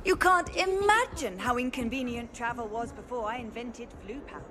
You can't imagine how inconvenient travel was before I invented flu powder.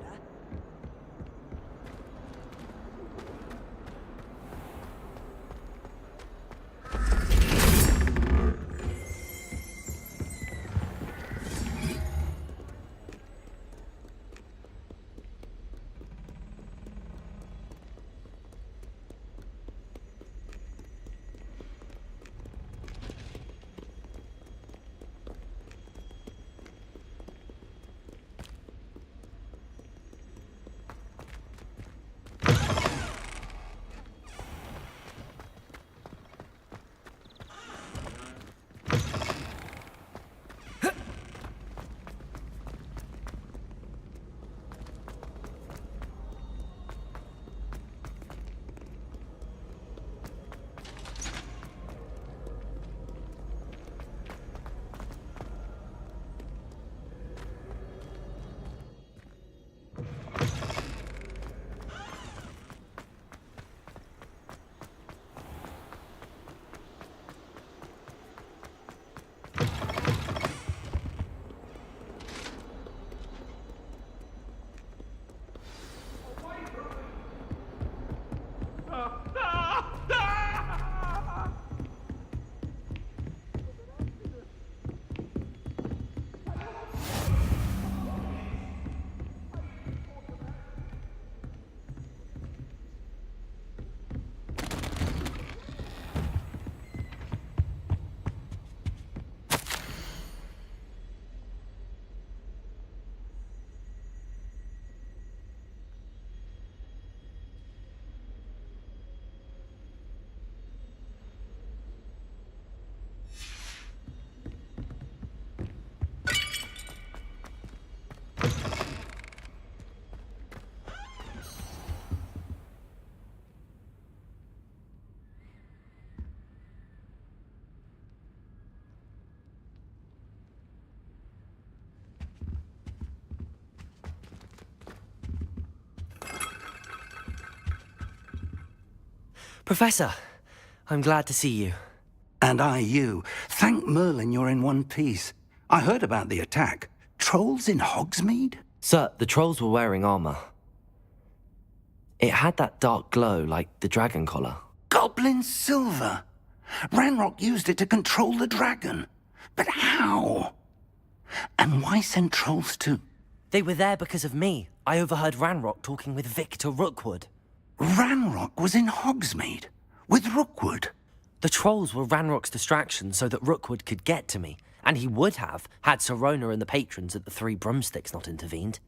Professor, I'm glad to see you. And I you. Thank Merlin you're in one piece. I heard about the attack. Trolls in Hogsmeade? Sir, the trolls were wearing armor. It had that dark glow like the dragon collar. Goblin silver! Ranrock used it to control the dragon. But how? And why send trolls to... They were there because of me. I overheard Ranrock talking with Victor Rookwood. Ranrock was in Hogsmeade? With Rookwood? The trolls were Ranrock's distraction so that Rookwood could get to me. And he would have, had Sirona and the patrons at the Three Broomsticks not intervened.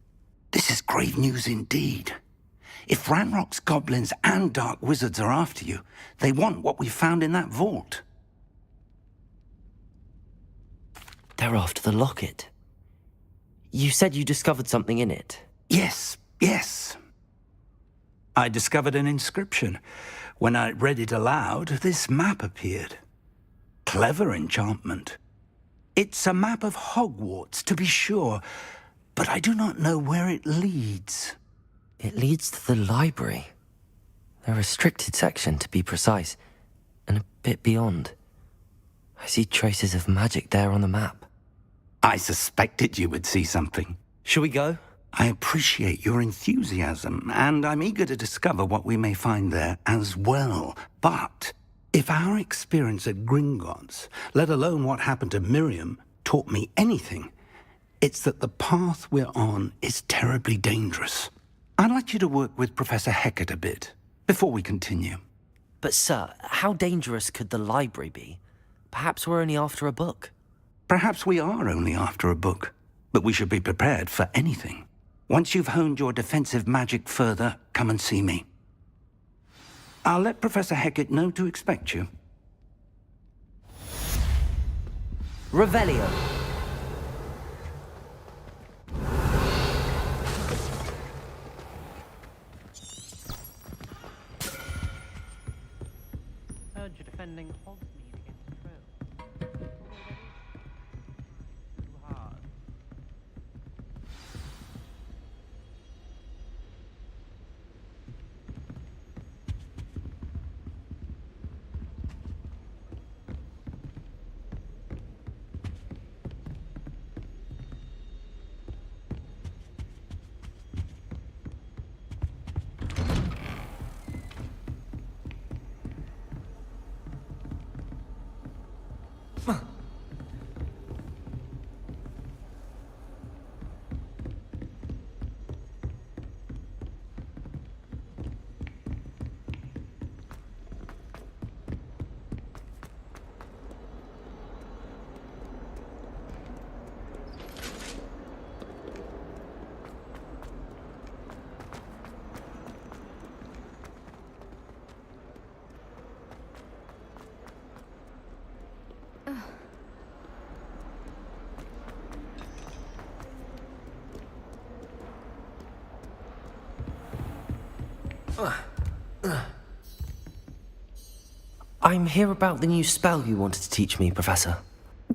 This is grave news indeed. If Ranrock's goblins and dark wizards are after you, they want what we found in that vault. They're after the locket. You said you discovered something in it. Yes. I discovered an inscription. When I read it aloud, this map appeared. Clever enchantment. It's a map of Hogwarts, to be sure, but I do not know where it leads. It leads to the library. A restricted section, to be precise, and a bit beyond. I see traces of magic there on the map. I suspected you would see something. Shall we go? I appreciate your enthusiasm, and I'm eager to discover what we may find there as well. But if our experience at Gringotts, let alone what happened to Miriam, taught me anything, it's that the path we're on is terribly dangerous. I'd like you to work with Professor Hecat a bit, before we continue. But sir, how dangerous could the library be? Perhaps we're only after a book. Perhaps we are only after a book, but we should be prepared for anything. Once you've honed your defensive magic further, come and see me. I'll let Professor Hecat know to expect you. Revelio. Heard you're defending Hogsmeade against trolls. Too hard. I'm here about the new spell you wanted to teach me, Professor.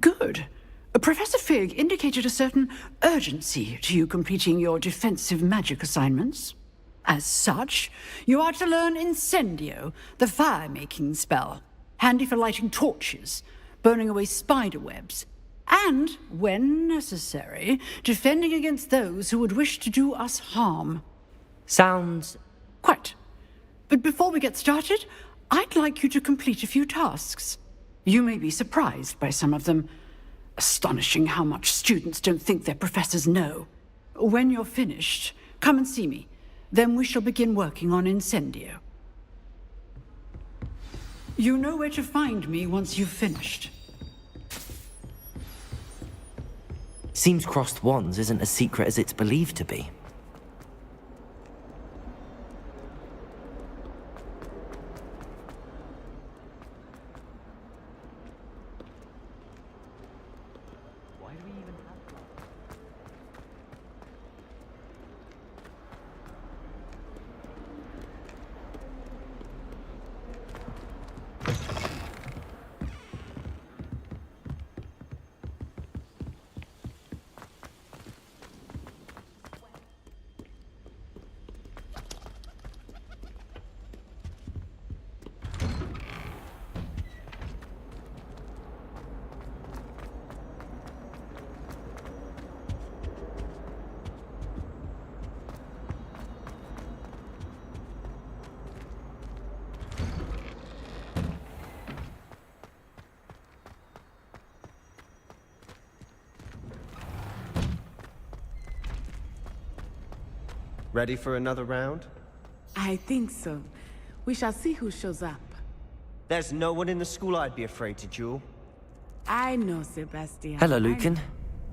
Good. Professor Fig indicated a certain urgency to you completing your defensive magic assignments. As such, you are to learn Incendio, the fire-making spell, handy for lighting torches, burning away spider webs, and, when necessary, defending against those who would wish to do us harm. Sounds... Quite. But before we get started, I'd like you to complete a few tasks. You may be surprised by some of them. Astonishing how much students don't think their professors know. When you're finished, come and see me. Then we shall begin working on Incendio. You know where to find me once you've finished. Seems crossed wands isn't as secret as it's believed to be. Ready for another round? I think so. We shall see who shows up. There's no one in the school I'd be afraid to duel. I know, Sebastian. Hello, Lucan.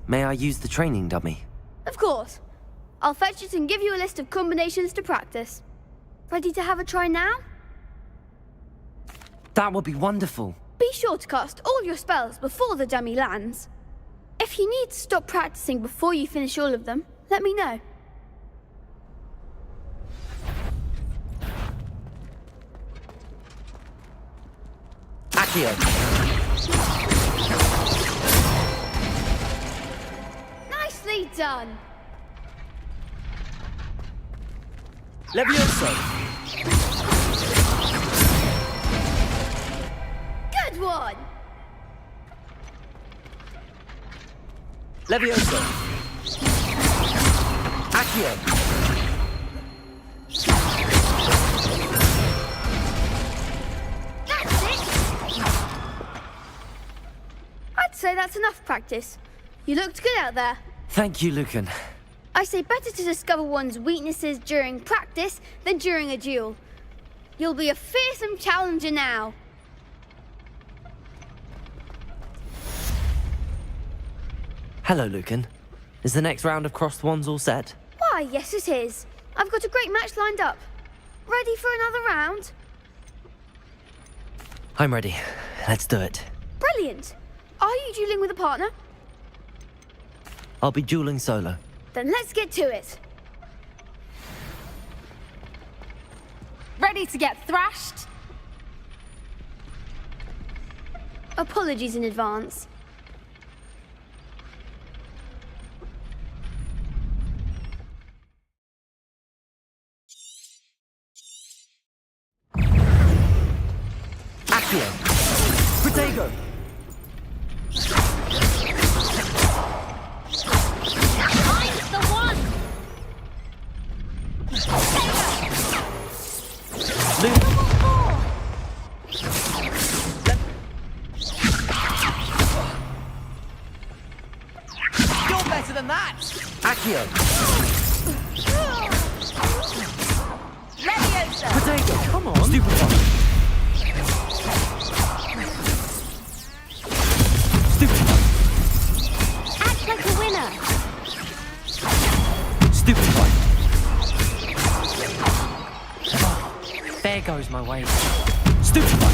May I use the training dummy? Of course. I'll fetch it and give you a list of combinations to practice. Ready to have a try now? That would be wonderful. Be sure to cast all your spells before the dummy lands. If you need to stop practicing before you finish all of them, let me know. Accio. Nicely done. Levioso! Good one. Levioso! Accio! That's it. I'd say that's enough practice. You looked good out there. Thank you, Lucan. I say better to discover one's weaknesses during practice than during a duel. You'll be a fearsome challenger now. Hello, Lucan. Is the next round of crossed wands all set? Why, yes it is. I've got a great match lined up. Ready for another round? I'm ready. Let's do it. Brilliant. Are you dueling with a partner? I'll be dueling solo. Then let's get to it. Ready to get thrashed? Apologies in advance. Accio. Protego. I'm the one! Accio! Leviosa! Potato! Come on! Stupefy! Stupefy! Act like a winner. Stupefy! There goes my way. Stupefy!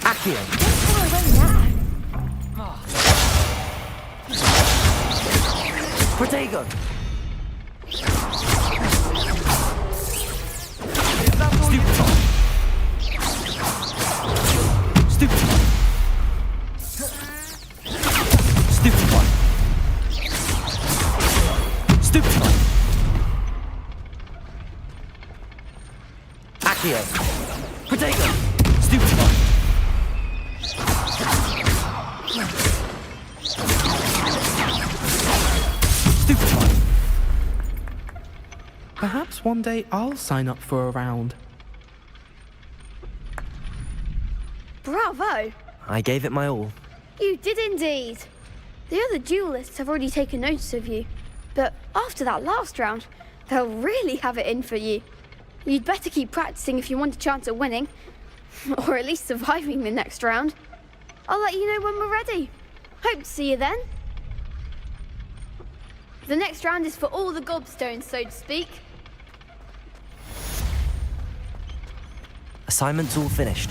Accio! Protego! Stupefy! Stupefy! Stupefy! Stupefy! Accio! Protego! Stupefy! Stupefy! Perhaps one day I'll sign up for a round. Bravo! I gave it my all. You did indeed. The other duelists have already taken notice of you, but after that last round, they'll really have it in for you. You'd better keep practicing if you want a chance at winning, or at least surviving the next round. I'll let you know when we're ready. Hope to see you then. The next round is for all the gobstones, so to speak. Assignment's all finished.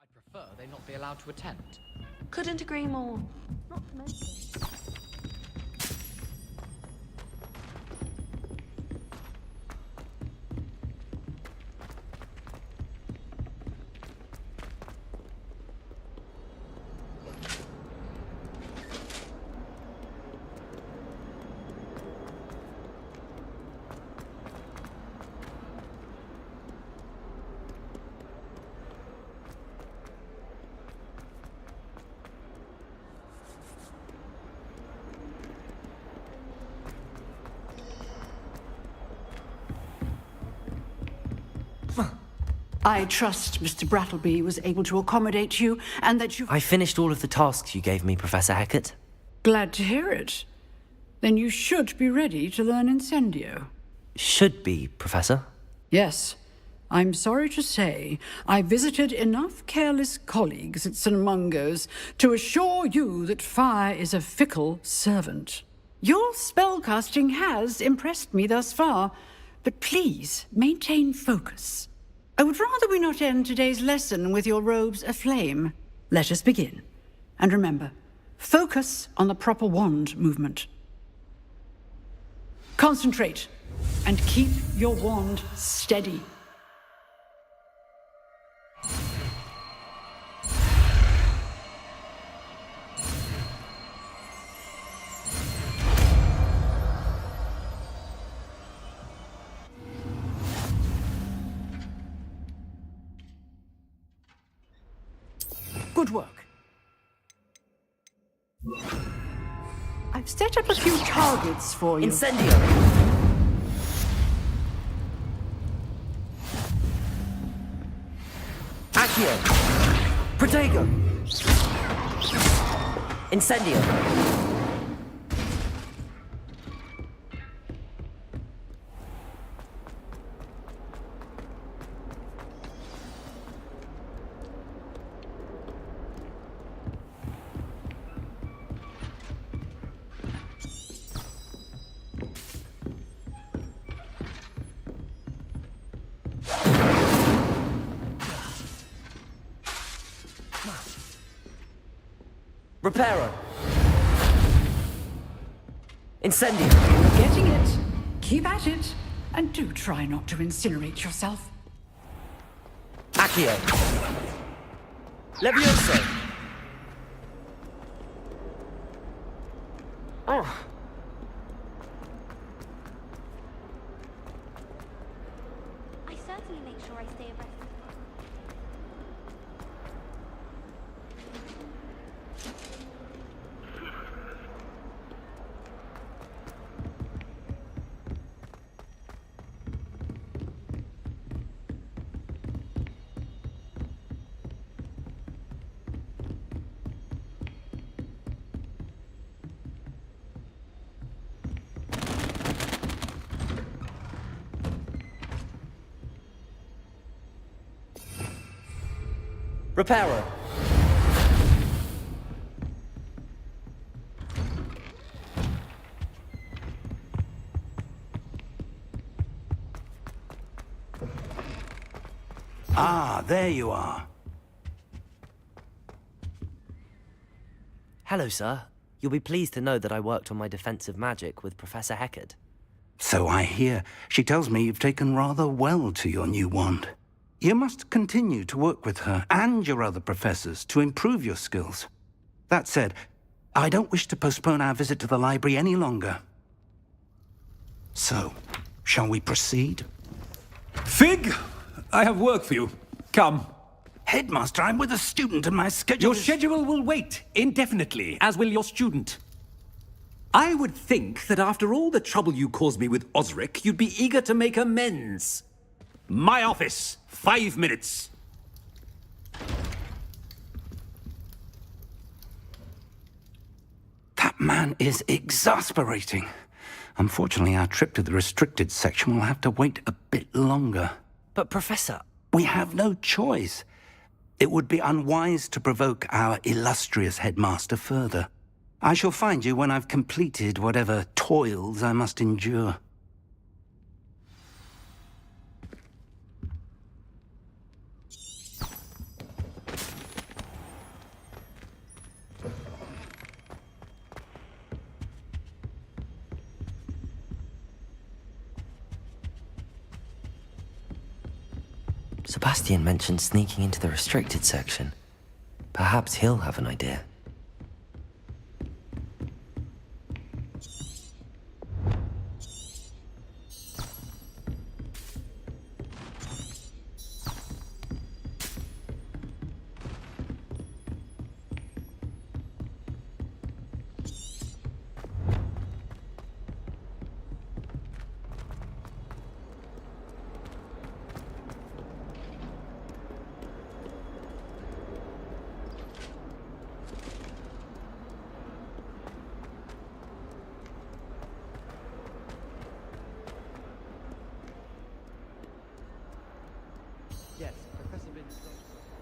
I'd prefer they not be allowed to attend. Couldn't agree more. Not to mention. I trust Mr. Brattleby was able to accommodate you and that you... I finished all of the tasks you gave me, Professor Hecat. Glad to hear it. Then you should be ready to learn Incendio. Should be, Professor. Yes. I'm sorry to say, I visited enough careless colleagues at St. Mungo's to assure you that fire is a fickle servant. Your spellcasting has impressed me thus far, but please maintain focus. I would rather we not end today's lesson with your robes aflame. Let us begin. And remember, focus on the proper wand movement. Concentrate, and keep your wand steady. Good work. I've set up a few targets for you. Incendio! Accio! Protego! Incendio! Reparo! Incendio! You're getting it. Keep at it. And do try not to incinerate yourself. Accio! Levioso! Oh. I certainly make sure I stay abreast. Reparo! Ah, there you are. Hello, sir. You'll be pleased to know that I worked on my defensive magic with Professor Heckard. So I hear. She tells me you've taken rather well to your new wand. You must continue to work with her and your other professors to improve your skills. That said, I don't wish to postpone our visit to the library any longer. So, shall we proceed? Fig, I have work for you. Come. Headmaster, I'm with a student and my schedule Your schedule will wait indefinitely, as will your student. I would think that after all the trouble you caused me with Osric, you'd be eager to make amends. My office, 5 minutes. That man is exasperating. Unfortunately, our trip to the restricted section will have to wait a bit longer. But, Professor... We have no choice. It would be unwise to provoke our illustrious headmaster further. I shall find you when I've completed whatever toils I must endure. Sebastian mentioned sneaking into the restricted section. Perhaps he'll have an idea.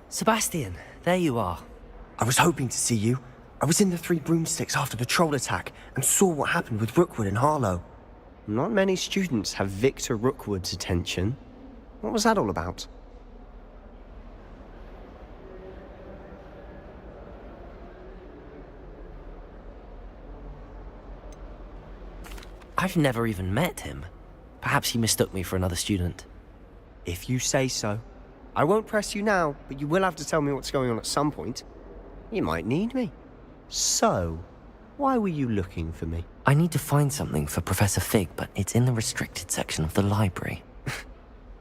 Sebastian, there you are. I was hoping to see you. I was in the Three Broomsticks after the troll attack and saw what happened with Rookwood and Harlow. Not many students have Victor Rookwood's attention. What was that all about? I've never even met him. Perhaps he mistook me for another student. If you say so. I won't press you now, but you will have to tell me what's going on at some point. You might need me. So, why were you looking for me? I need to find something for Professor Fig, but it's in the restricted section of the library.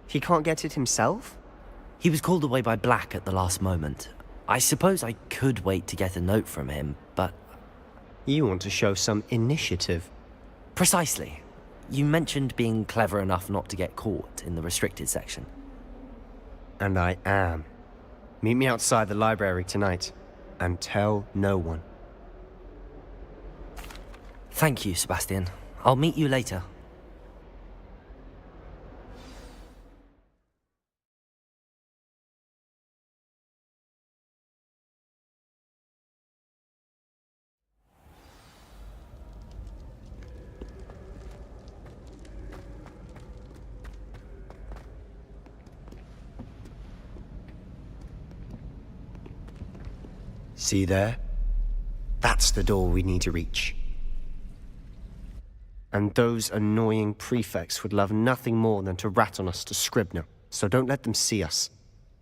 He can't get it himself? He was called away by Black at the last moment. I suppose I could wait to get a note from him, but... You want to show some initiative. Precisely. You mentioned being clever enough not to get caught in the restricted section. And I am. Meet me outside the library tonight, and tell no one. Thank you, Sebastian. I'll meet you later. See there? That's the door we need to reach. And those annoying prefects would love nothing more than to rat on us to Scribner, so don't let them see us.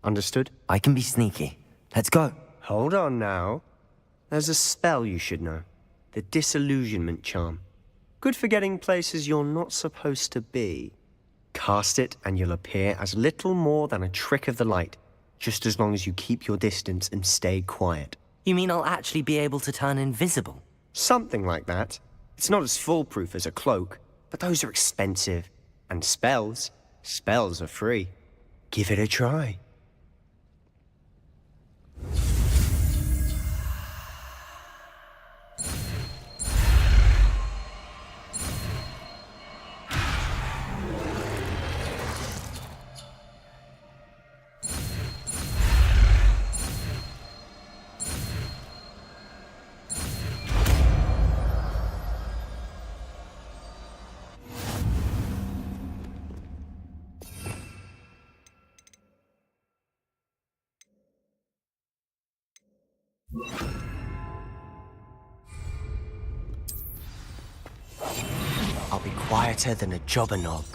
Understood? I can be sneaky. Let's go. Hold on now. There's a spell you should know. The Disillusionment Charm. Good for getting places you're not supposed to be. Cast it and you'll appear as little more than a trick of the light, just as long as you keep your distance and stay quiet. You mean I'll actually be able to turn invisible? Something like that. It's not as foolproof as a cloak, but those are expensive. And spells are free. Give it a try. I'll be quieter than a jobber knob.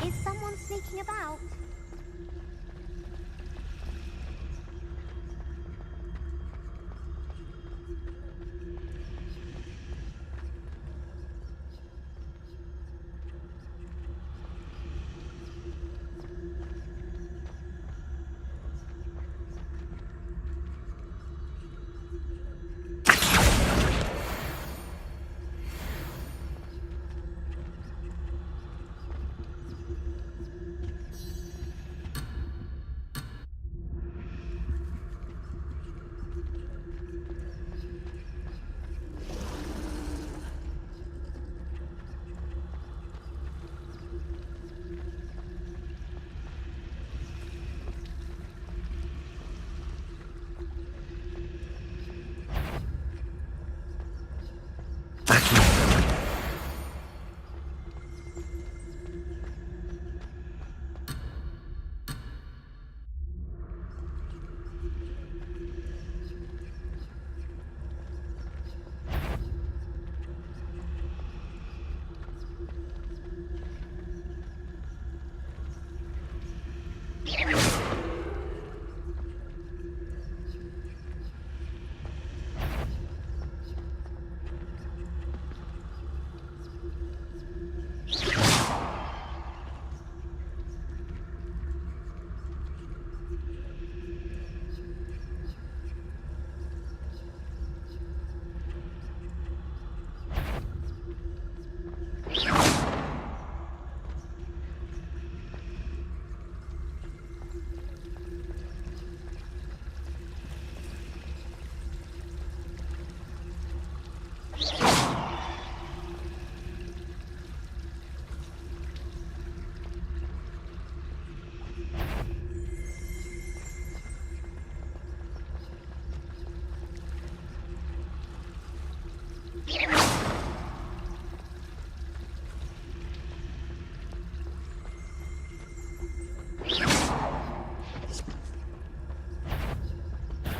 Is someone sneaking about?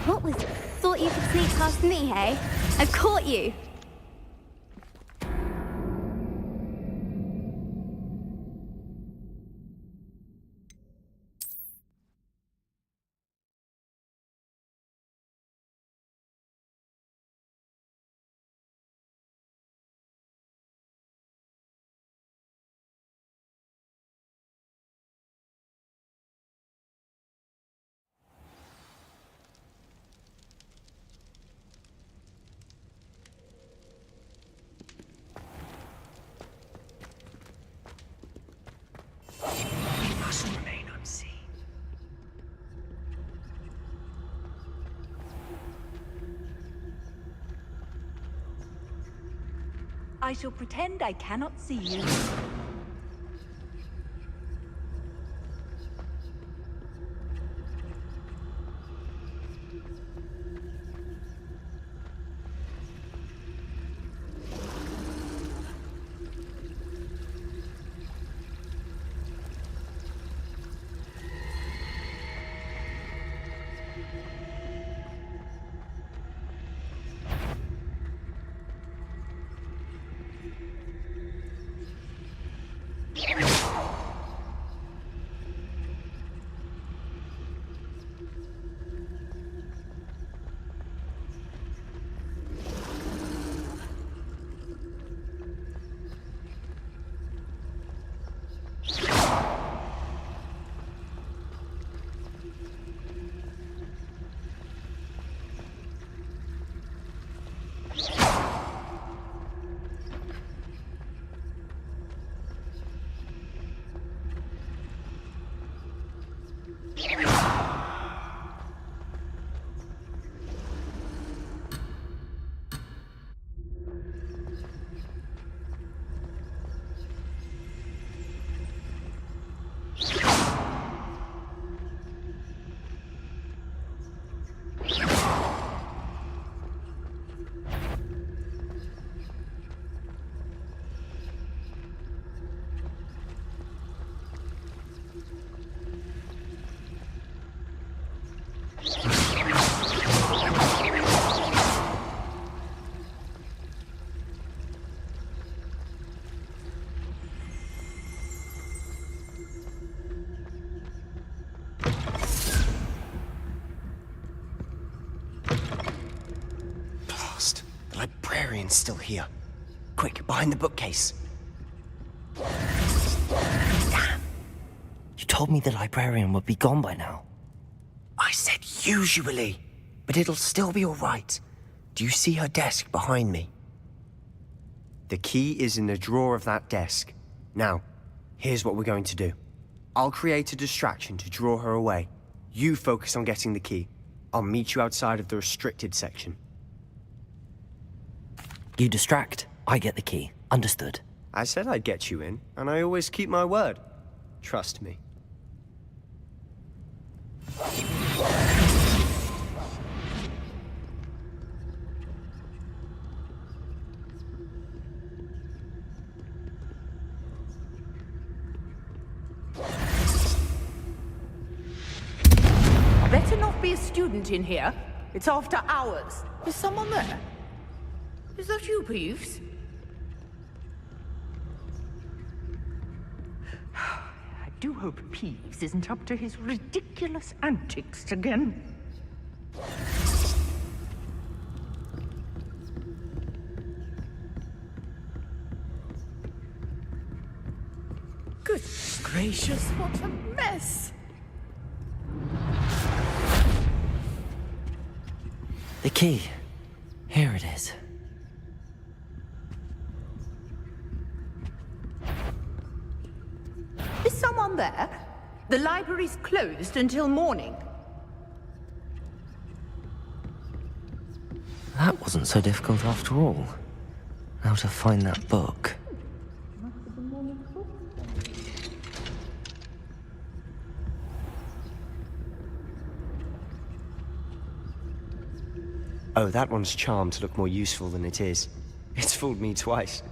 What was... Thought you could sneak past me, hey? I've caught you! I shall pretend I cannot see you. The librarian's still here. Quick, behind the bookcase. Damn. You told me the librarian would be gone by now. I said usually, but it'll still be all right. Do you see her desk behind me? The key is in the drawer of that desk. Now, here's what we're going to do. I'll create a distraction to draw her away. You focus on getting the key. I'll meet you outside of the restricted section. You distract, I get the key. Understood. I said I'd get you in, and I always keep my word. Trust me. Better not be a student in here. It's after hours. Is someone there? Is that you, Peeves? I do hope Peeves isn't up to his ridiculous antics again. Good gracious, what a mess! The key. Here it is. Is someone there? The library's closed until morning. That wasn't so difficult after all. How to find that book. Oh, that one's charmed to look more useful than it is. It's fooled me twice.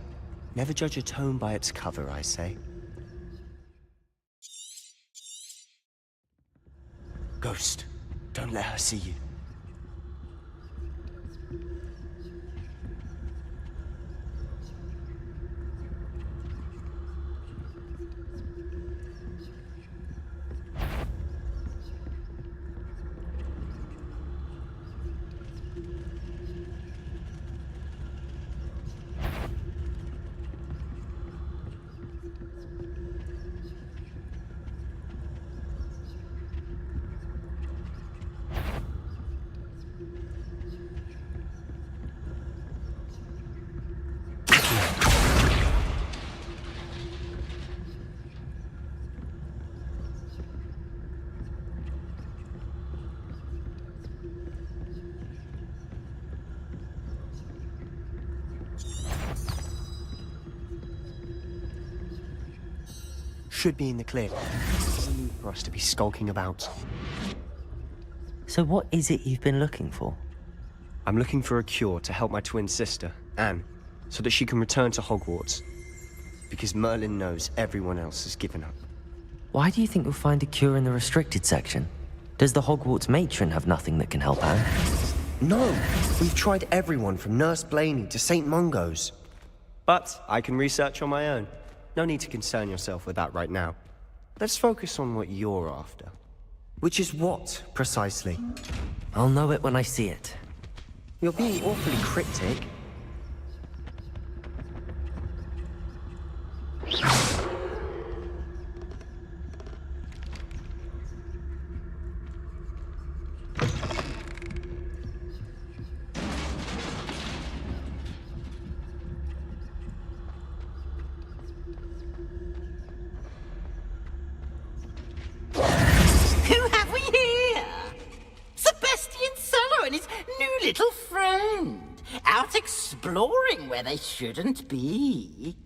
Never judge a tome by its cover, I say. Ghost, don't let her see you. should be in the clear. There's no need for us to be skulking about. So what is it you've been looking for? I'm looking for a cure to help my twin sister, Anne, so that she can return to Hogwarts. Because Merlin knows everyone else has given up. Why do you think you'll find a cure in the restricted section? Does the Hogwarts matron have nothing that can help Anne? No, we've tried everyone from Nurse Blaney to St. Mungo's. But I can research on my own. No need to concern yourself with that right now. Let's focus on what you're after. Which is what, precisely? I'll know it when I see it. You're being awfully cryptic. Who have we here? Sebastian Cello and his new little friend, out exploring where they shouldn't be.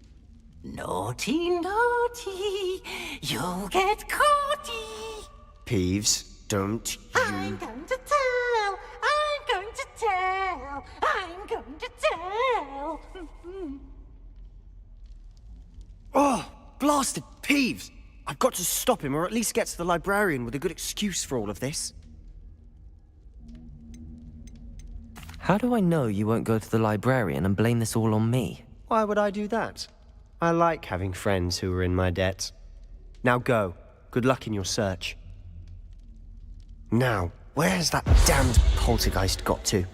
Naughty, naughty, you'll get caughty. Peeves, don't you... I'm going to tell, I'm going to tell, I'm going to tell. Oh, blasted Peeves! I've got to stop him, or at least get to the librarian with a good excuse for all of this. How do I know you won't go to the librarian and blame this all on me? Why would I do that? I like having friends who are in my debt. Now go. Good luck in your search. Now, where's that damned poltergeist got to?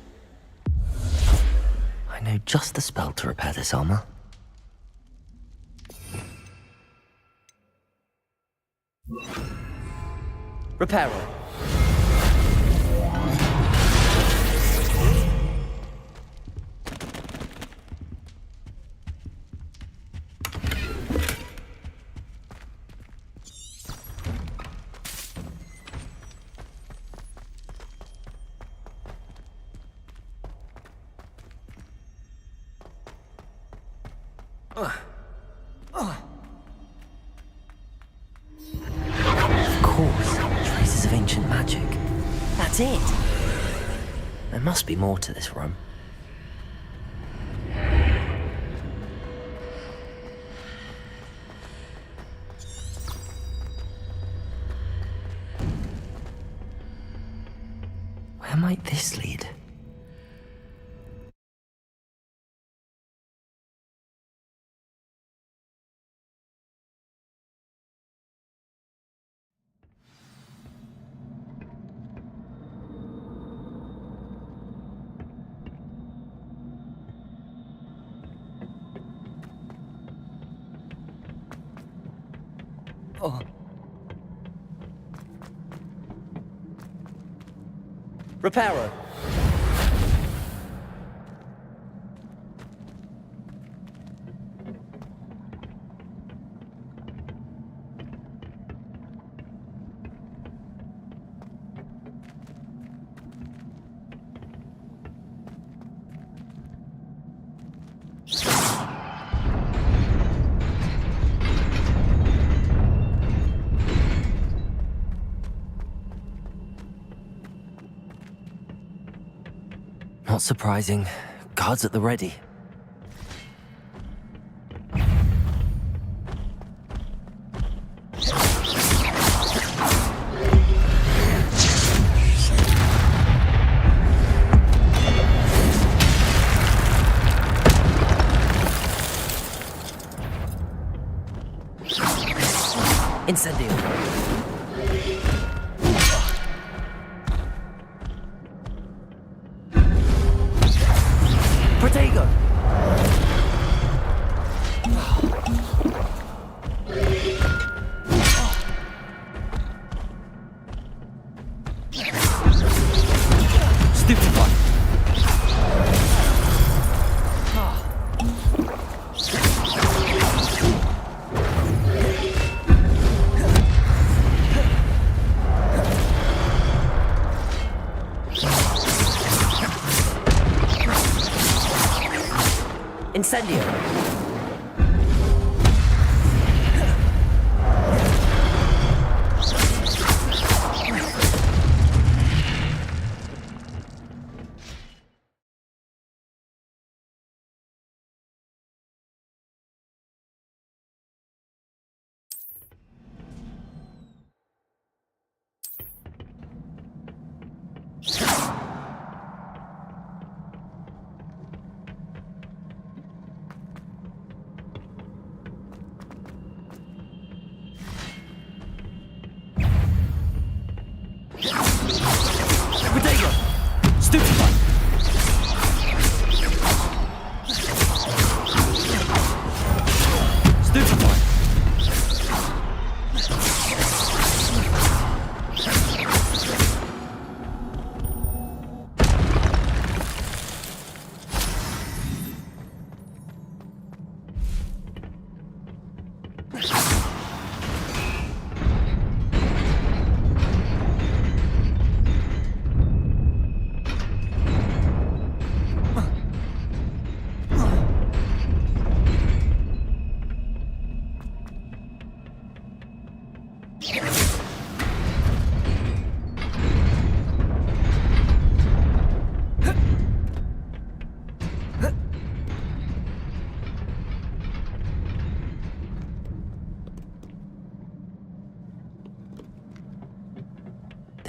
I know just the spell to repair this armor. Repairer. Of course, traces of ancient magic. That's it. There must be more to this room. Where might this lead? Oh. Repairer. Not surprising. Guards at the ready. Incendio. Protego! Stupefy! Incendio!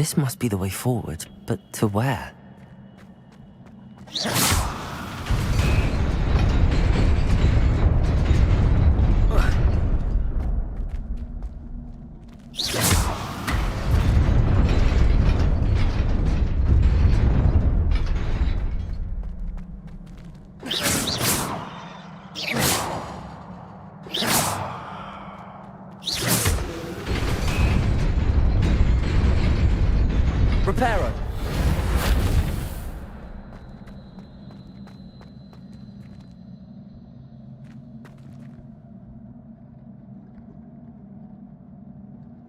This must be the way forward, but to where? Reparo.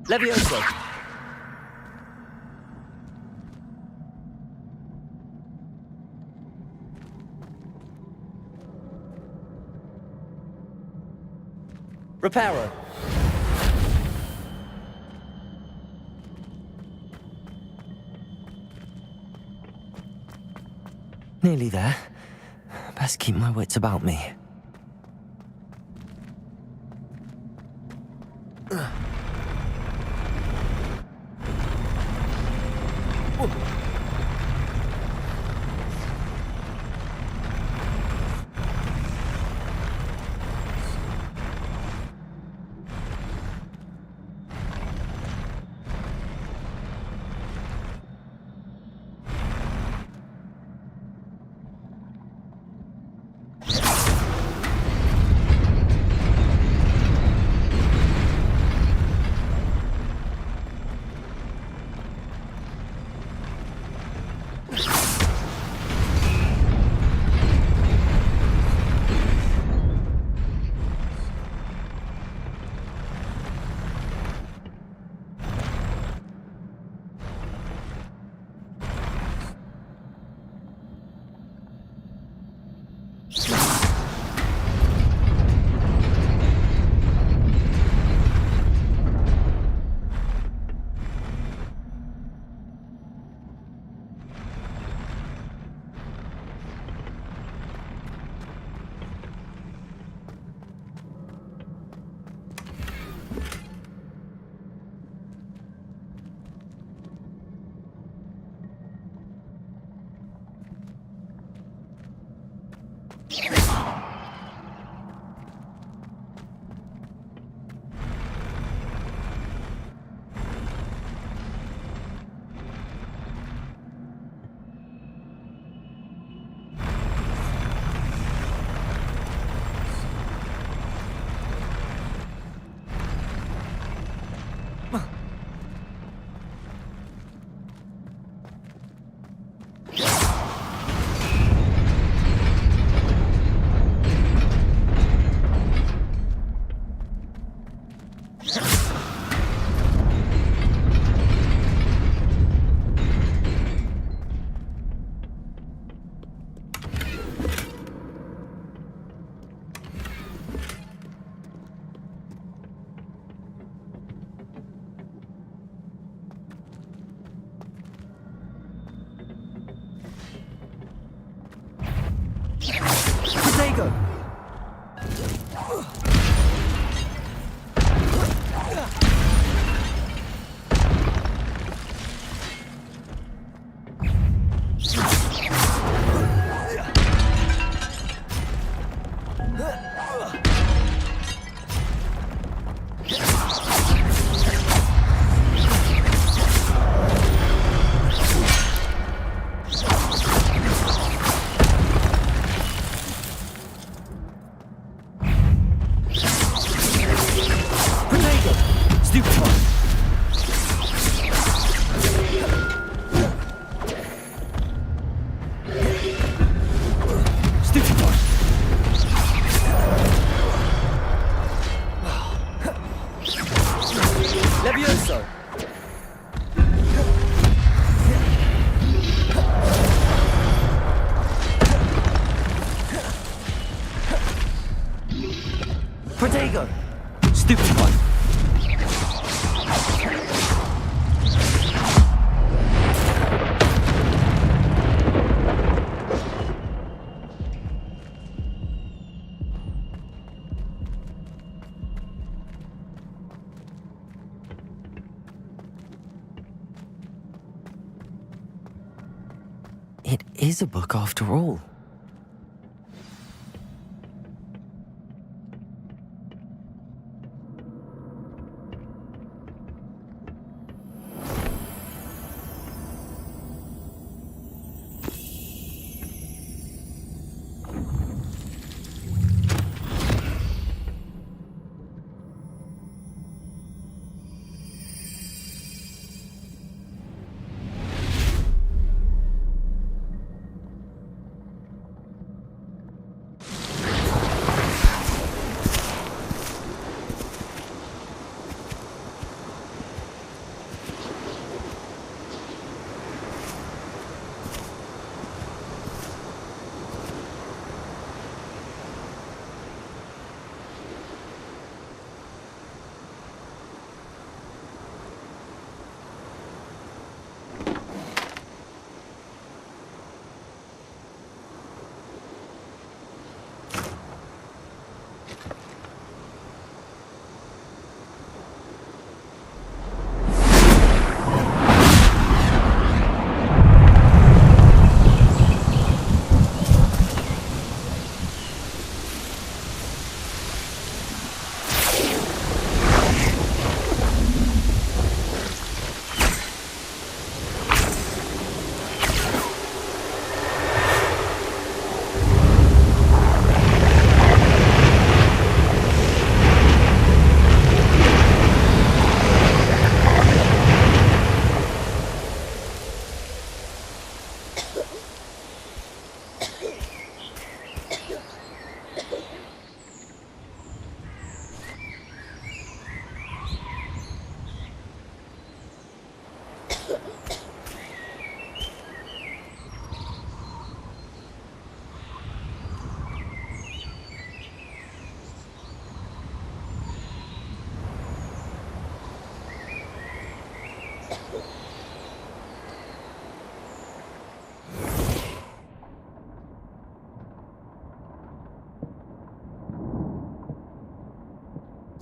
Levioso. Reparo. Nearly there. Best keep my wits about me. Protego. Levioso. Protego. Stupid one. It is a book after all.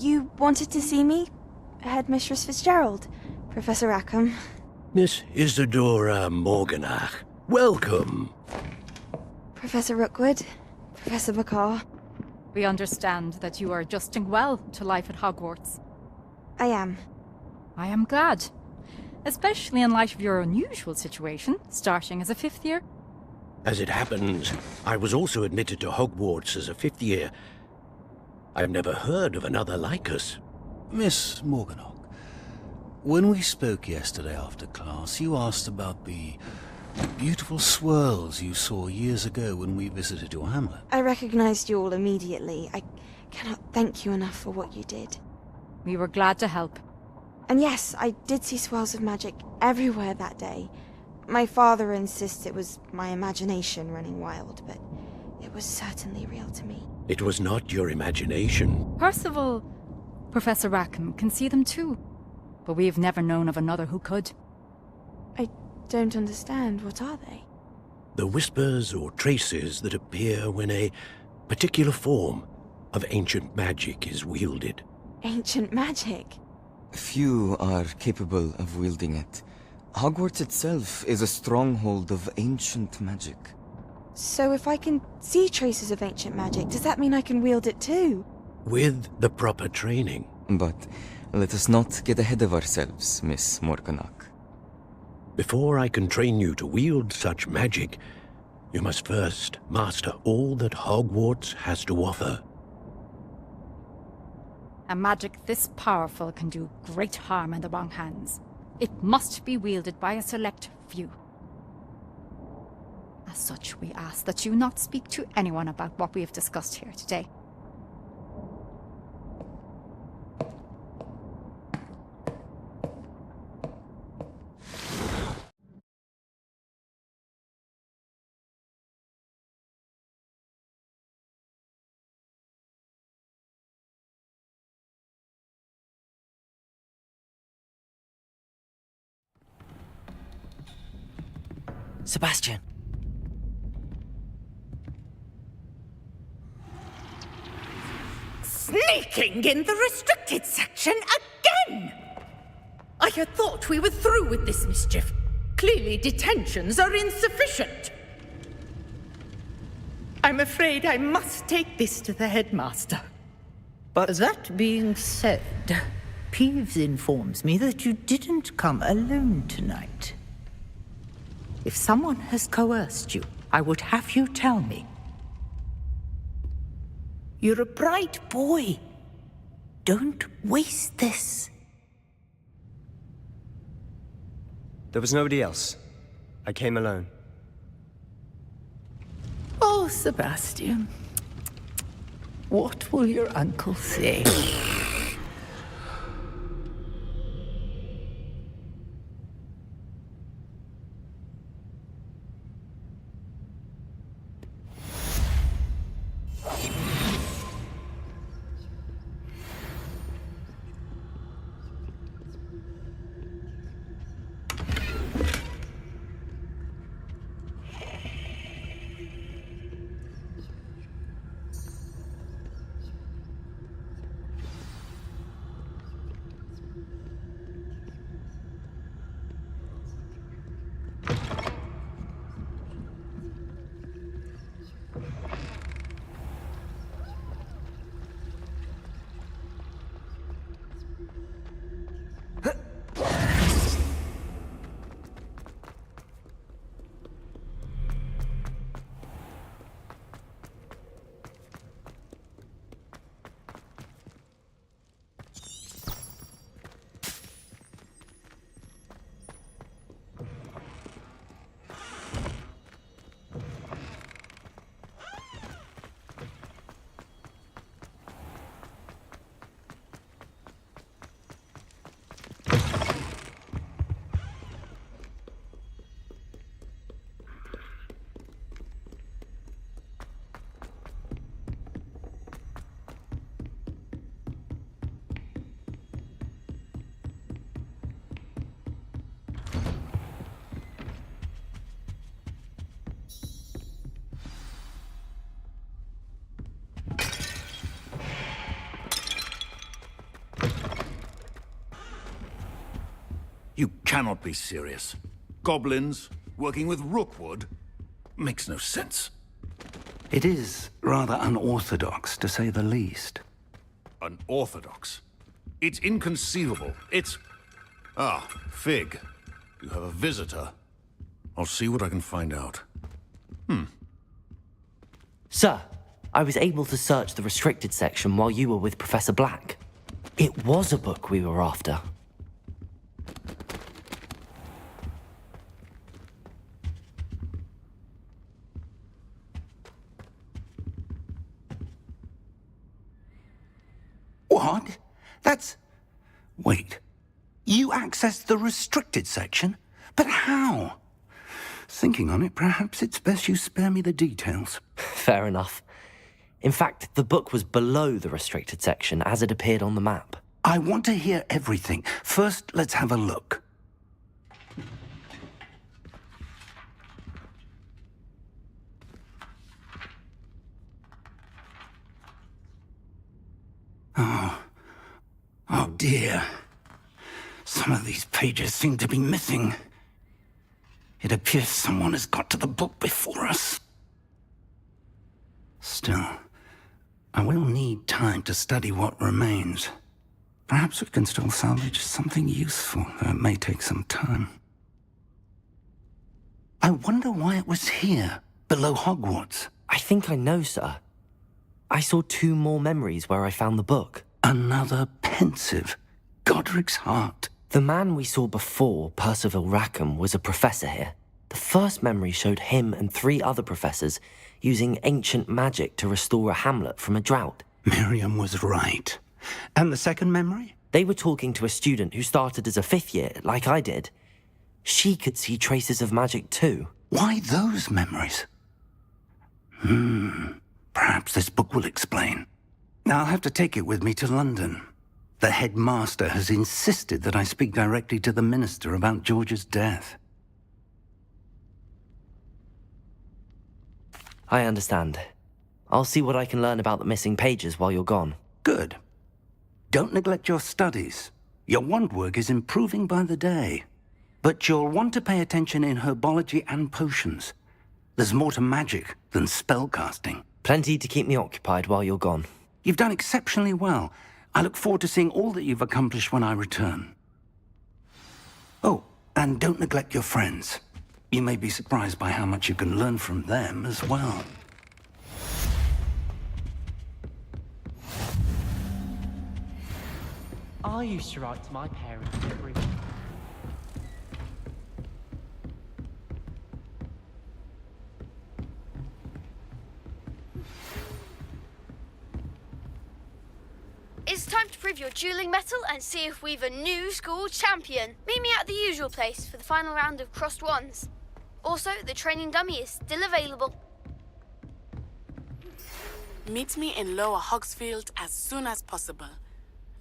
You wanted to see me? Headmistress Fitzgerald, Professor Rackham. Miss Isadora Morganach, welcome. Professor Rookwood, Professor McCaw. We understand that you are adjusting well to life at Hogwarts. I am. I am glad. Especially in light of your unusual situation, starting as a 5th year. As it happens, I was also admitted to Hogwarts as a 5th year. I've never heard of another like us. Miss Morganach, when we spoke yesterday after class, you asked about the beautiful swirls you saw years ago when we visited your hamlet. I recognized you all immediately. I cannot thank you enough for what you did. We were glad to help. And yes, I did see swirls of magic everywhere that day. My father insists it was my imagination running wild, but it was certainly real to me. It was not your imagination. Percival, Professor Rackham can see them too. But we've never known of another who could. I don't understand. What are they? The whispers or traces that appear when a particular form of ancient magic is wielded. Ancient magic? Few are capable of wielding it. Hogwarts itself is a stronghold of ancient magic. So if I can see traces of ancient magic, does that mean I can wield it too? With the proper training. But let us not get ahead of ourselves, Miss Morganach. Before I can train you to wield such magic, you must first master all that Hogwarts has to offer. A magic this powerful can do great harm in the wrong hands. It must be wielded by a select few. As such, we ask that you not speak to anyone about what we have discussed here today. Sebastian! Sneaking in the restricted section again! I had thought we were through with this mischief. Clearly, detentions are insufficient. I'm afraid I must take this to the headmaster. But that being said, Peeves informs me that you didn't come alone tonight. If someone has coerced you, I would have you tell me. You're a bright boy. Don't waste this. there was nobody else. I came alone. Oh, Sebastian. What will your uncle say? You cannot be serious. Goblins working with Rookwood? Makes no sense. It is rather unorthodox, to say the least. Unorthodox? It's inconceivable. It's... Ah, Fig. You have a visitor. I'll see what I can find out. Sir, I was able to search the restricted section while you were with Professor Black. It was a book we were after. What? That's... Wait. You accessed the restricted section? But how? Thinking on it, perhaps it's best you spare me the details. Fair enough. In fact, the book was below the restricted section as it appeared on the map. I want to hear everything. First, let's have a look. Oh dear. Some of these pages seem to be missing. It appears someone has got to the book before us. Still, I will need time to study what remains. Perhaps we can still salvage something useful, though it may take some time. I wonder why it was here, below Hogwarts. I think I know, sir. I saw 2 more memories where I found the book. Another pensive. Godric's heart. The man we saw before, Percival Rackham, was a professor here. The first memory showed him and 3 other professors using ancient magic to restore a hamlet from a drought. Miriam was right. And the second memory? They were talking to a student who started as a 5th year, like I did. She could see traces of magic too. Why those memories? Perhaps this book will explain. Now I'll have to take it with me to London. The headmaster has insisted that I speak directly to the minister about George's death. I understand. I'll see what I can learn about the missing pages while you're gone. Good. Don't neglect your studies. Your wand work is improving by the day. But you'll want to pay attention in herbology and potions. There's more to magic than spellcasting. Plenty to keep me occupied while you're gone. You've done exceptionally well. I look forward to seeing all that you've accomplished when I return. Oh, and don't neglect your friends. You may be surprised by how much you can learn from them as well. I used to write to my parents every week. It's time to prove your dueling mettle and see if we've a new school champion. Meet me at the usual place for the final round of crossed wands. Also, the training dummy is still available. Meet me in Lower Hogsfield as soon as possible.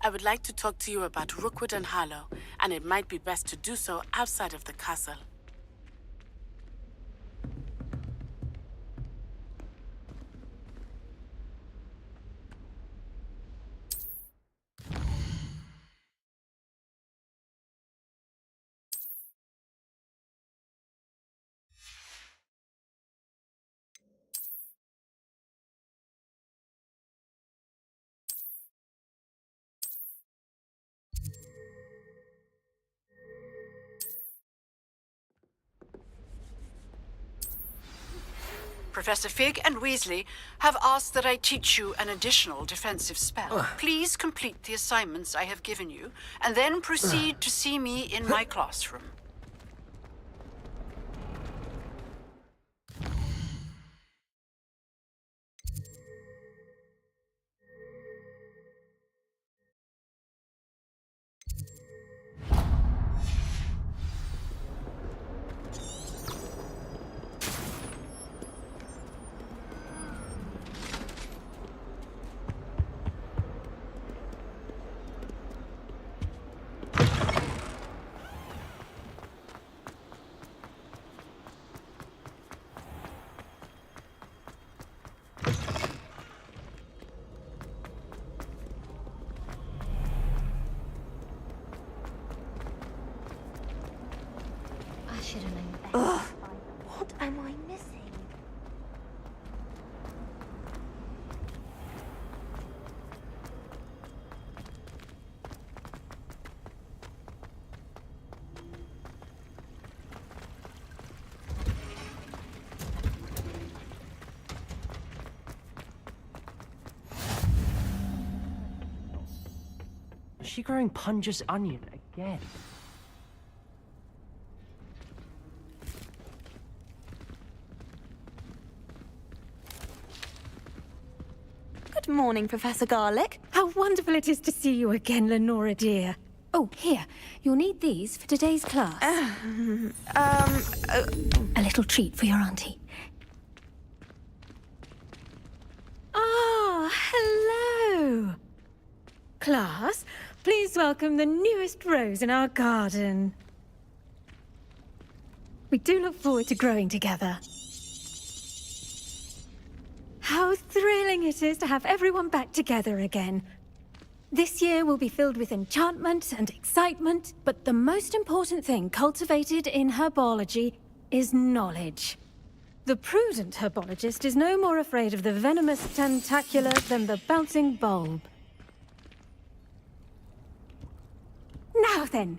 I would like to talk to you about Rookwood and Harlow, and it might be best to do so outside of the castle. Professor Fig and Weasley have asked that I teach you an additional defensive spell. Please complete the assignments I have given you, and then proceed to see me in my classroom. I should have known better. Ugh, what am I missing? Is she growing Punja's onion again? Good morning, Professor Garlick. How wonderful it is to see you again, Lenora dear. Oh, here. You'll need these for today's class. A little treat for your auntie. Ah, hello. Class, please welcome the newest rose in our garden. We do look forward to growing together. How thrilling it is to have everyone back together again. This year will be filled with enchantment and excitement, but the most important thing cultivated in herbology is knowledge. The prudent herbologist is no more afraid of the venomous tentacula than the bouncing bulb. Now then,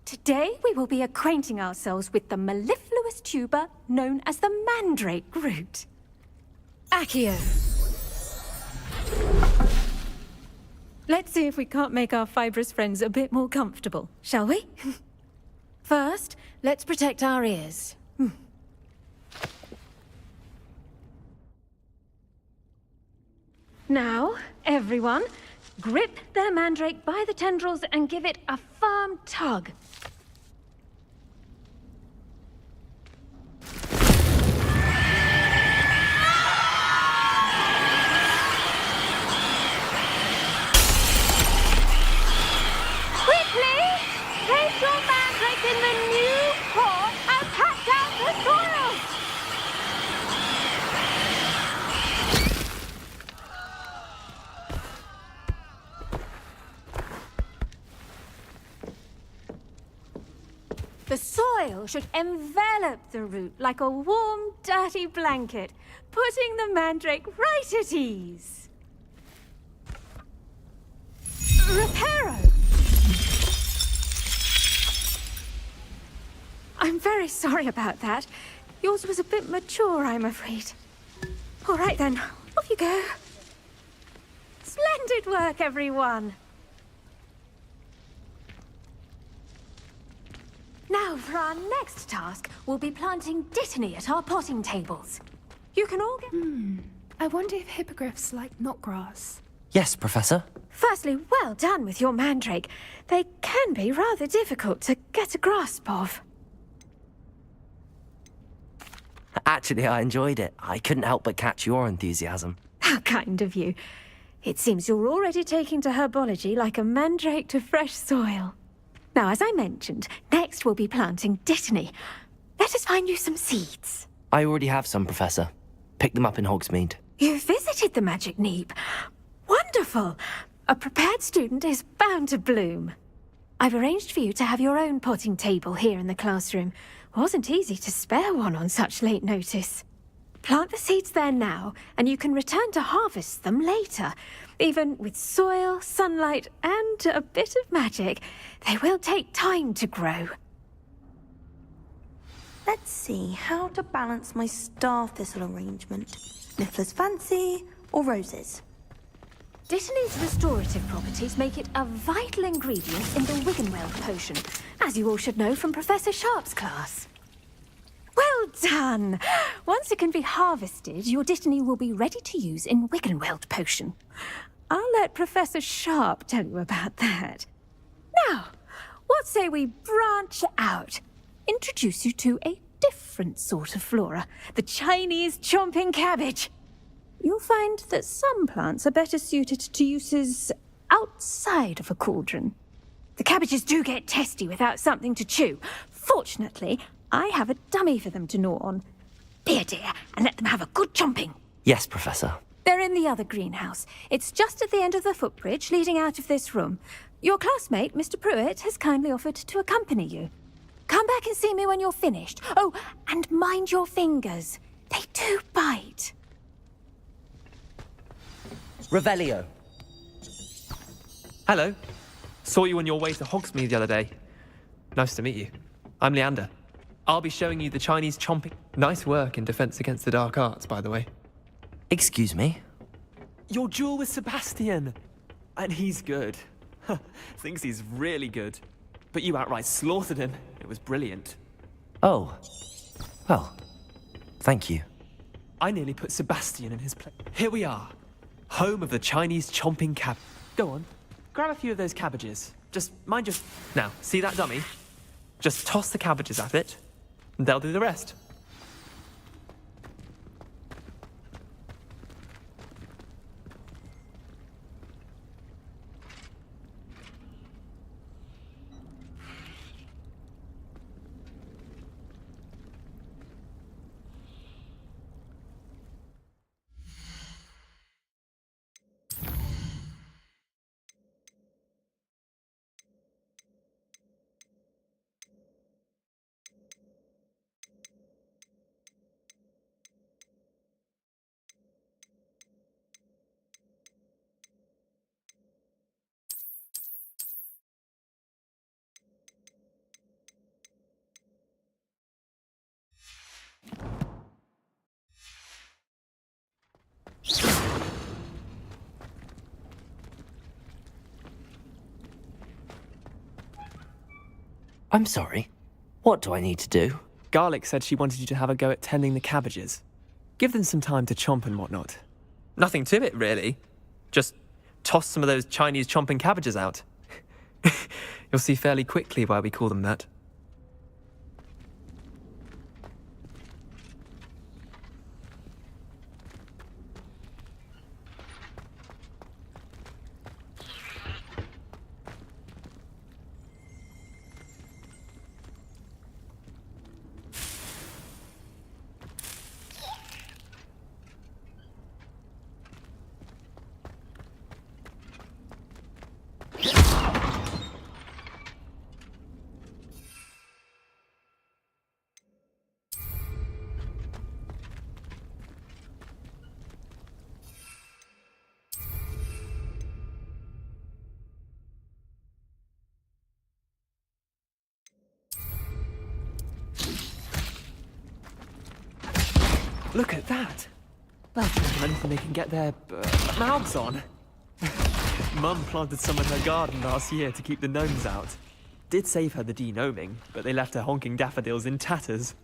today we will be acquainting ourselves with the mellifluous tuber known as the mandrake root. Accio. Let's see if we can't make our fibrous friends a bit more comfortable, shall we? First, let's protect our ears. Now, everyone, grip their mandrake by the tendrils and give it a firm tug. Quickly! Place your mandrake in the new pot and pat down the soil! spell should envelop the root like a warm, dirty blanket, putting the mandrake right at ease. Reparo! I'm very sorry about that. Yours was a bit mature, I'm afraid. All right then, off you go. Splendid work, everyone. Now, for our next task, we'll be planting dittany at our potting tables. You can all get... I wonder if hippogriffs like knotgrass. Yes, Professor. Firstly, well done with your mandrake. They can be rather difficult to get a grasp of. Actually, I enjoyed it. I couldn't help but catch your enthusiasm. How kind of you. It seems you're already taking to herbology like a mandrake to fresh soil. Now, as I mentioned, next we'll be planting dittany. Let us find you some seeds. I already have some, Professor. Picked them up in Hogsmeade. You visited the Magic Neep. Wonderful! A prepared student is bound to bloom. I've arranged for you to have your own potting table here in the classroom. Wasn't easy to spare one on such late notice. Plant the seeds there now, and you can return to harvest them later. Even with soil, sunlight, and a bit of magic, they will take time to grow. Let's see how to balance my star thistle arrangement. Niffler's fancy or roses? Dittany's restorative properties make it a vital ingredient in the Wiggenweld potion, as you all should know from Professor Sharp's class. Well done! Once it can be harvested, your dittany will be ready to use in Wiggenweld potion. I'll let Professor Sharp tell you about that. Now, what say we branch out? Introduce you to a different sort of flora, the Chinese chomping cabbage. You'll find that some plants are better suited to uses outside of a cauldron. The cabbages do get testy without something to chew. Fortunately, I have a dummy for them to gnaw on. Be a dear and let them have a good chomping. Yes, Professor. They're in the other greenhouse. It's just at the end of the footbridge leading out of this room. Your classmate, Mr. Pruitt, has kindly offered to accompany you. Come back and see me when you're finished. Oh, and mind your fingers. They do bite. Revelio. Hello. Saw you on your way to Hogsmeade the other day. Nice to meet you. I'm Leander. I'll be showing you the Chinese chomping. Nice work in Defense Against the Dark Arts, by the way. Excuse me? Your duel with Sebastian. And he's good. Thinks he's really good. But you outright slaughtered him. It was brilliant. Oh. Well, thank you. I nearly put Sebastian in his place. Here we are. Home of the Chinese chomping cab. Go on. Grab a few of those cabbages. Just mind your... Now, see that dummy? Just toss the cabbages at it, and they'll do the rest. I'm sorry. What do I need to do? Garlic said she wanted you to have a go at tending the cabbages. Give them some time to chomp and whatnot. Nothing to it, really. Just toss some of those Chinese chomping cabbages out. You'll see fairly quickly why we call them that. Look at that. They'll try on anything they can get their mouths on. Mum planted some in her garden last year to keep the gnomes out. Did save her the de-gnoming, but they left her honking daffodils in tatters.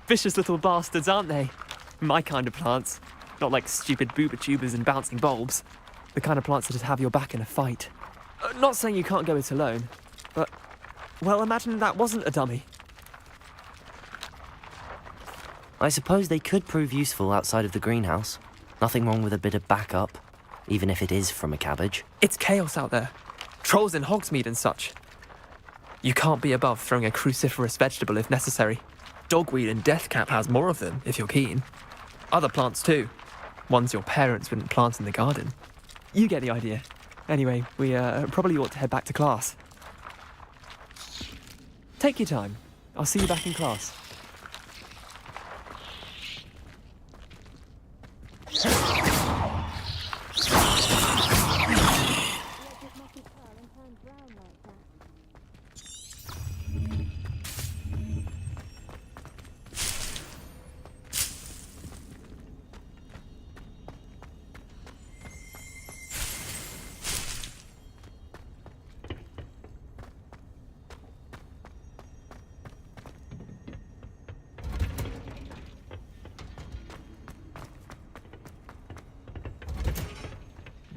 Vicious little bastards, aren't they? My kind of plants. Not like stupid booba tubers and bouncing bulbs. The kind of plants that'd have your back in a fight. Not saying you can't go it alone, but, well, imagine that wasn't a dummy. I suppose they could prove useful outside of the greenhouse. Nothing wrong with a bit of backup, even if it is from a cabbage. It's chaos out there. Trolls in Hogsmeade and such. You can't be above throwing a cruciferous vegetable if necessary. Dogweed and deathcap has more of them, if you're keen. Other plants too. Ones your parents wouldn't plant in the garden. You get the idea. Anyway, we probably ought to head back to class. Take your time. I'll see you back in class.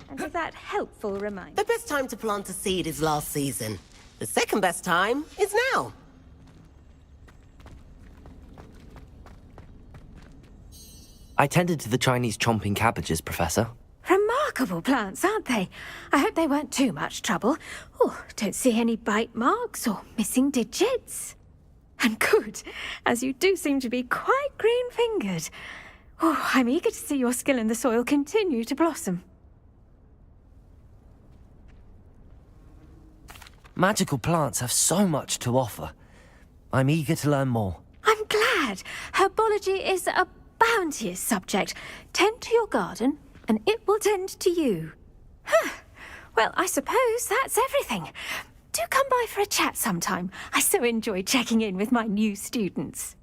And is that helpful reminder? The best time to plant a seed is last season. The second best time is now. I tended to the Chinese chomping cabbages, Professor. Remarkable plants, aren't they? I hope they weren't too much trouble. Oh, don't see any bite marks or missing digits. And good, as you do seem to be quite green-fingered. Oh, I'm eager to see your skill in the soil continue to blossom. Magical plants have so much to offer. I'm eager to learn more. I'm glad. Herbology is a bounteous subject. Tend to your garden, and it will tend to you. Huh. Well, I suppose that's everything. Do come by for a chat sometime. I so enjoy checking in with my new students.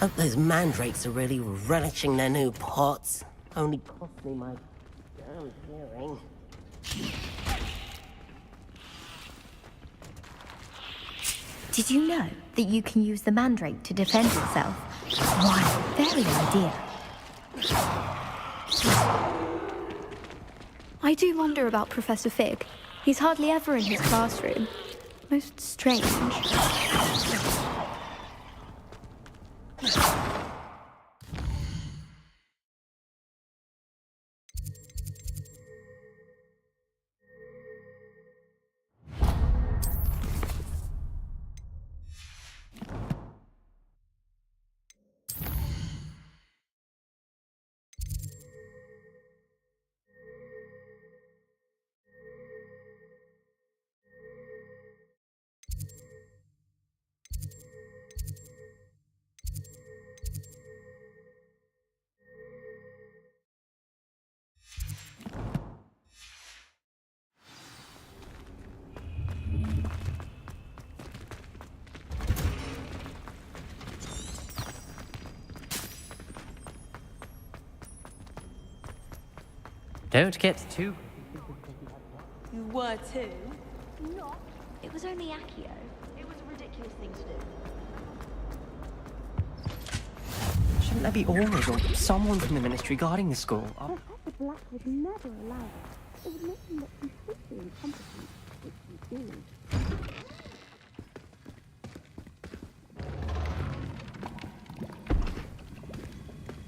Hope those mandrakes are really relishing their new pots. Only cost me my damn hearing. Did you know that you can use the mandrake to defend itself? Why, very idea. I do wonder about Professor Fig. He's hardly ever in his classroom. Most strange. Don't get too... You were too? Not. It was only Accio. It was a ridiculous thing to do. Shouldn't there be auras or someone from the ministry guarding the school? The Black would never allow it. It would make them look completely incompetent, which you do.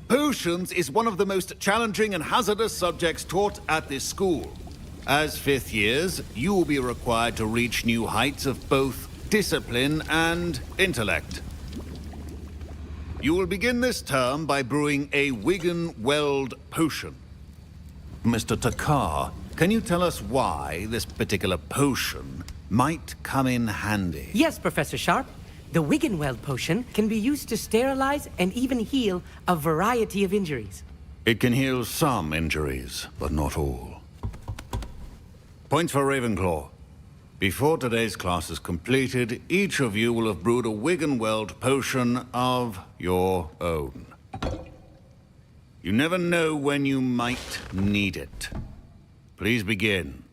Potions is one of the most challenging and hazardous subjects taught at this school. As fifth years, you will be required to reach new heights of both discipline and intellect. You will begin this term by brewing a Wigan-Weld potion. Mr. Takar, can you tell us why this particular potion might come in handy? Yes, Professor Sharp. The Wigan-Weld potion can be used to sterilize and even heal a variety of injuries. It can heal some injuries, but not all. Points for Ravenclaw. Before today's class is completed, each of you will have brewed a Wiggenweld potion of your own. You never know when you might need it. Please begin.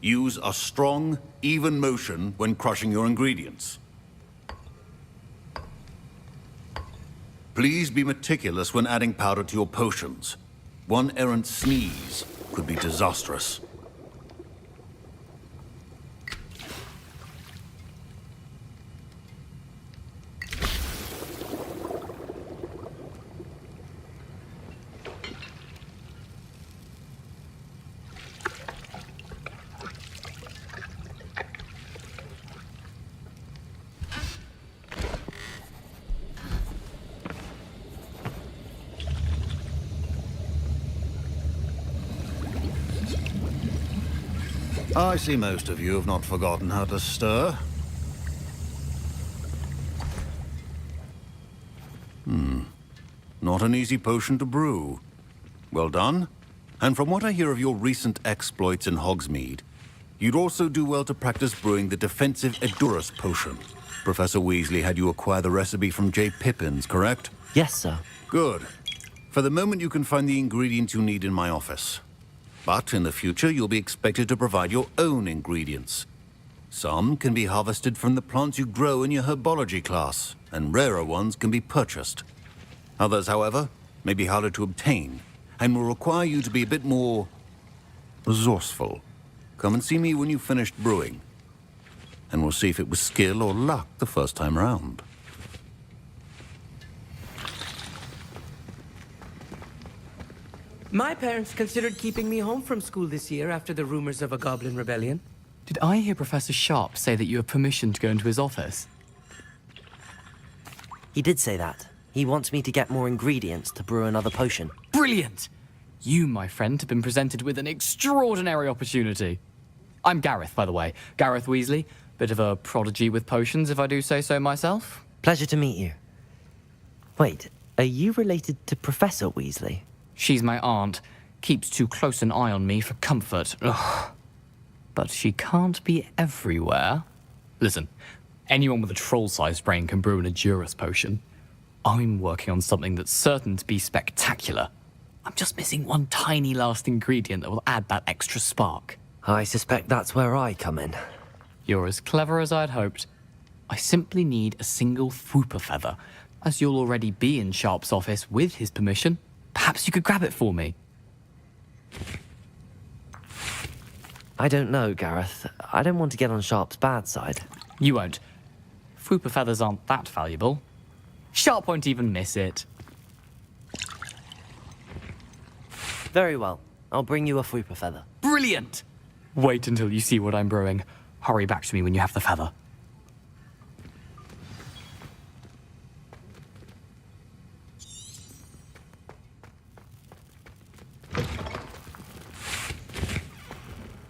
Use a strong, even motion when crushing your ingredients. Please be meticulous when adding powder to your potions. One errant sneeze could be disastrous. I see most of you have not forgotten how to stir. Not an easy potion to brew. Well done. And from what I hear of your recent exploits in Hogsmeade, you'd also do well to practice brewing the defensive Edurus potion. Professor Weasley had you acquire the recipe from J. Pippins, correct? Yes, sir. Good. For the moment, you can find the ingredients you need in my office. But in the future, you'll be expected to provide your own ingredients. Some can be harvested from the plants you grow in your herbology class, and rarer ones can be purchased. Others, however, may be harder to obtain, and will require you to be a bit more resourceful. Come and see me when you've finished brewing, and we'll see if it was skill or luck the first time around. My parents considered keeping me home from school this year after the rumors of a goblin rebellion. Did I hear Professor Sharp say that you have permission to go into his office? He did say that. He wants me to get more ingredients to brew another potion. Brilliant! You, my friend, have been presented with an extraordinary opportunity. I'm Gareth, by the way. Gareth Weasley. Bit of a prodigy with potions, if I do say so myself. Pleasure to meet you. Wait, are you related to Professor Weasley? She's my aunt. Keeps too close an eye on me for comfort. Ugh. But she can't be everywhere. Listen, anyone with a troll-sized brain can brew an Edurus potion. I'm working on something that's certain to be spectacular. I'm just missing one tiny last ingredient that will add that extra spark. I suspect that's where I come in. You're as clever as I'd hoped. I simply need a single Fwooper feather. As you'll already be in Sharp's office with his permission, perhaps you could grab it for me. I don't know, Gareth. I don't want to get on Sharp's bad side. You won't. Fwooper feathers aren't that valuable. Sharp won't even miss it. Very well. I'll bring you a Fwooper feather. Brilliant! Wait until you see what I'm brewing. Hurry back to me when you have the feather.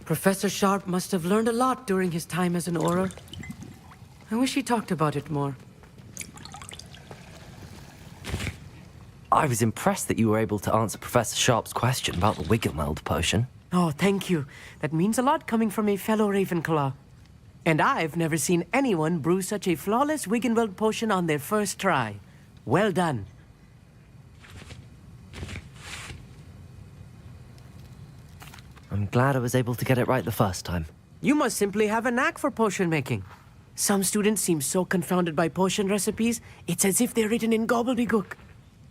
Professor Sharp must have learned a lot during his time as an Auror. I wish he talked about it more. I was impressed that you were able to answer Professor Sharp's question about the Wiggenweld potion. Oh, thank you. That means a lot coming from a fellow Ravenclaw. And I've never seen anyone brew such a flawless Wiggenweld potion on their first try. Well done. I'm glad I was able to get it right the first time. You must simply have a knack for potion making. Some students seem so confounded by potion recipes, it's as if they're written in gobbledygook.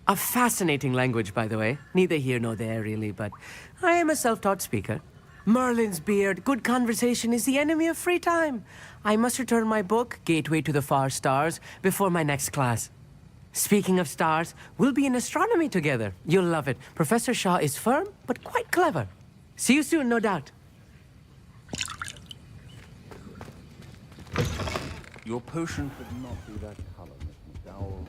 A fascinating language, by the way. Neither here nor there, really, but I am a self-taught speaker. Merlin's beard, good conversation is the enemy of free time. I must return my book, Gateway to the Far Stars, before my next class. Speaking of stars, we'll be in astronomy together. You'll love it. Professor Shaw is firm, but quite clever. See you soon, no doubt. Your potion could not be that color, Miss McDowell.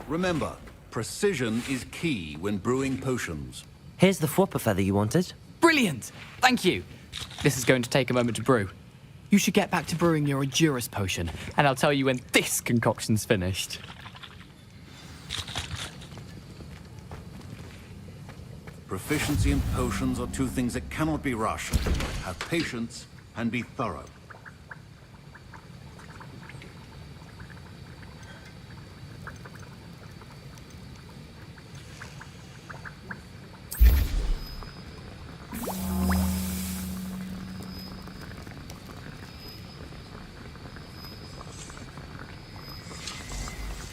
Remember, precision is key when brewing potions. Here's the flopper feather you wanted. Brilliant! Thank you. This is going to take a moment to brew. You should get back to brewing your Edurus potion, and I'll tell you when this concoction's finished. Proficiency in potions are two things that cannot be rushed. Have patience and be thorough.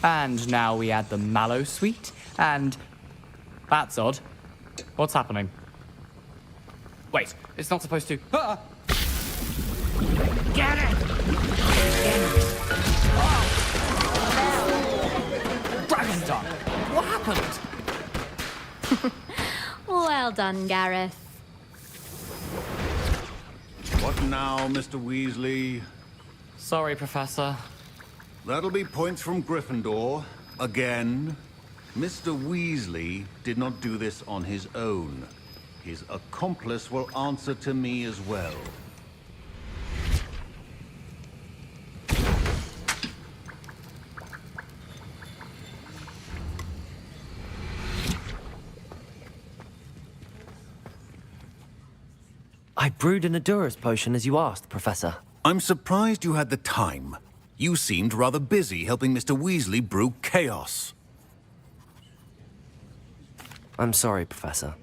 And now we add the mallow sweet, and... That's odd. What's happening? Wait, it's not supposed to... Ah! Get it! Dragon's done! What happened? Well done, Gareth. What now, Mr. Weasley? Sorry, Professor. That'll be points from Gryffindor. Again. Mr. Weasley did not do this on his own. His accomplice will answer to me as well. I brewed an Edurus potion as you asked, Professor. I'm surprised you had the time. You seemed rather busy helping Mr. Weasley brew chaos. I'm sorry, Professor.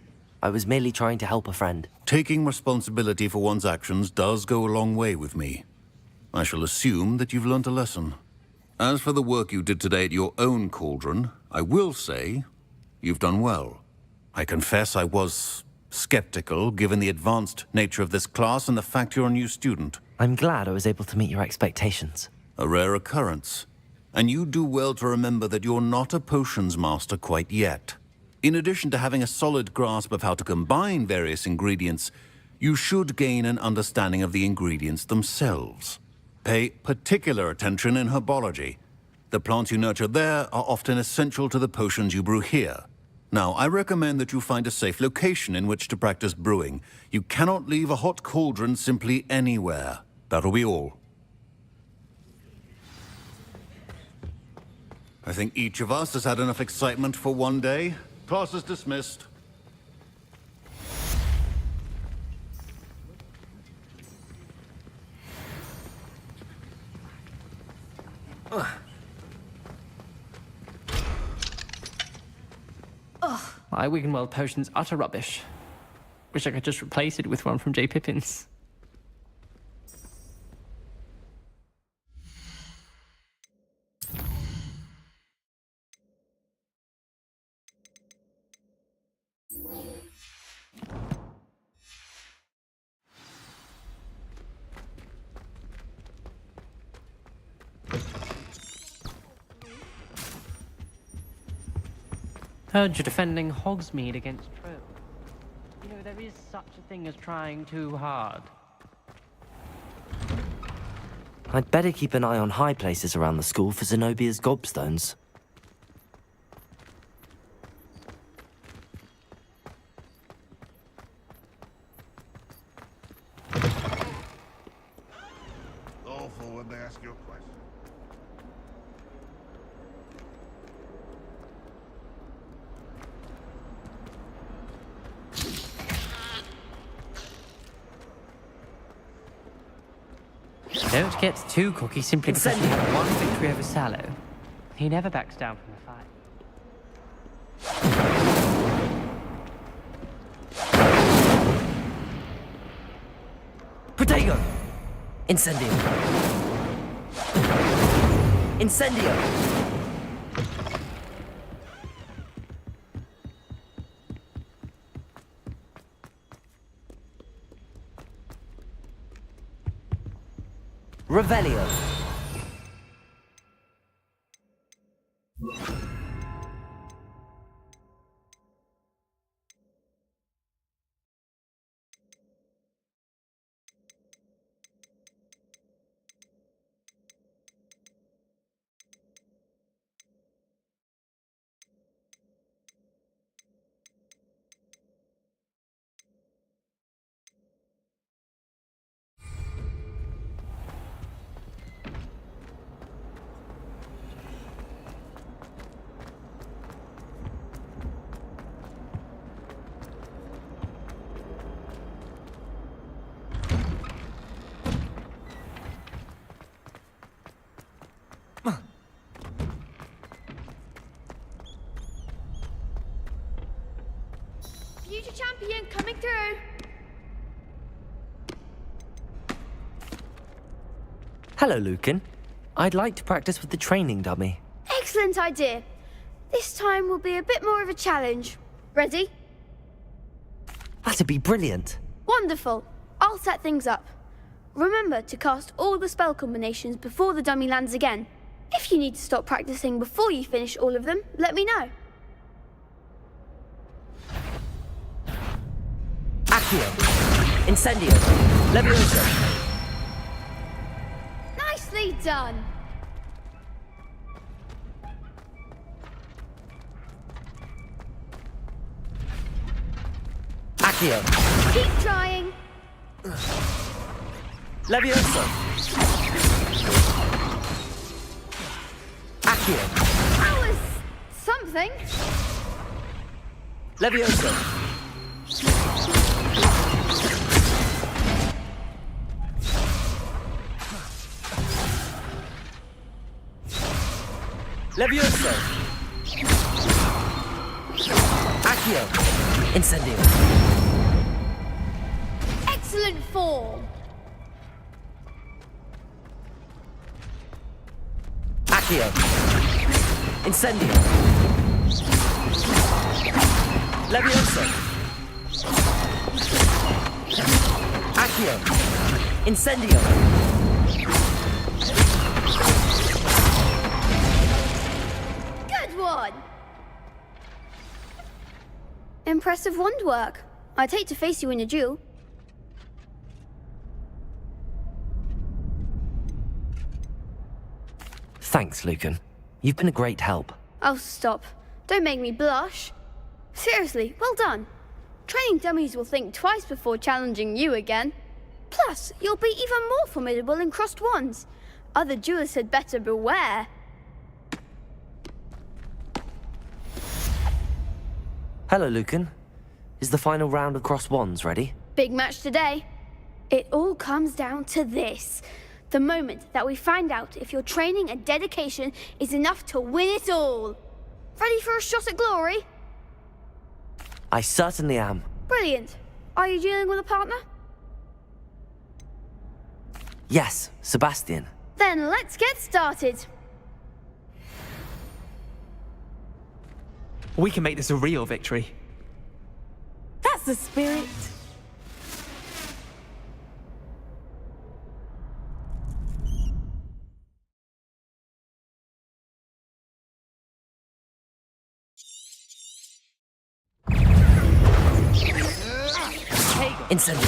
I was merely trying to help a friend. Taking responsibility for one's actions does go a long way with me. I shall assume that you've learnt a lesson. As for the work you did today at your own cauldron, I will say you've done well. I confess I was skeptical, given the advanced nature of this class and the fact you're a new student. I'm glad I was able to meet your expectations. A rare occurrence. And you do well to remember that you're not a potions master quite yet. In addition to having a solid grasp of how to combine various ingredients, you should gain an understanding of the ingredients themselves. Pay particular attention in herbology. The plants you nurture there are often essential to the potions you brew here. Now, I recommend that you find a safe location in which to practice brewing. You cannot leave a hot cauldron simply anywhere. That'll be all. I think each of us has had enough excitement for one day. Class is dismissed. My Wiggenweld potion's utter rubbish. Wish I could just replace it with one from J. Pippin's. Heard you're defending Hogsmeade against trolls. You know, there is such a thing as trying too hard. I'd better keep an eye on high places around the school for Zenobia's gobstones. Awful when they ask you a question. Don't get too cocky simply because he had one victory over Sallow. He never backs down from the fight. Protego! Incendio! Incendio! Revelio! Future champion coming through. Hello, Lucan. I'd like to practice with the training dummy. Excellent idea. This time will be a bit more of a challenge. Ready? That'd be brilliant. Wonderful. I'll set things up. Remember to cast all the spell combinations before the dummy lands again. If you need to stop practicing before you finish all of them, let me know. Accio. Incendio. Levioso. Nicely done. Accio. Keep trying. Levioso. Accio. That was something. Levioso. Levioso. Accio. Incendio. Excellent form. Accio. Incendio. Levioso. Accio. Incendio. Good one. Impressive wand work. I'd hate to face you in a duel. Thanks, Lucan. You've been a great help. Oh, stop. Don't make me blush. Seriously, well done. Training dummies will think twice before challenging you again. Plus, you'll be even more formidable in crossed wands. Other duelists had better beware. Hello, Lucan. Is the final round of cross wands ready? Big match today. It all comes down to this. The moment that we find out if your training and dedication is enough to win it all. Ready for a shot at glory? I certainly am. Brilliant. Are you dealing with a partner? Yes, Sebastian. Then let's get started. We can make this a real victory. That's the spirit. Incendio.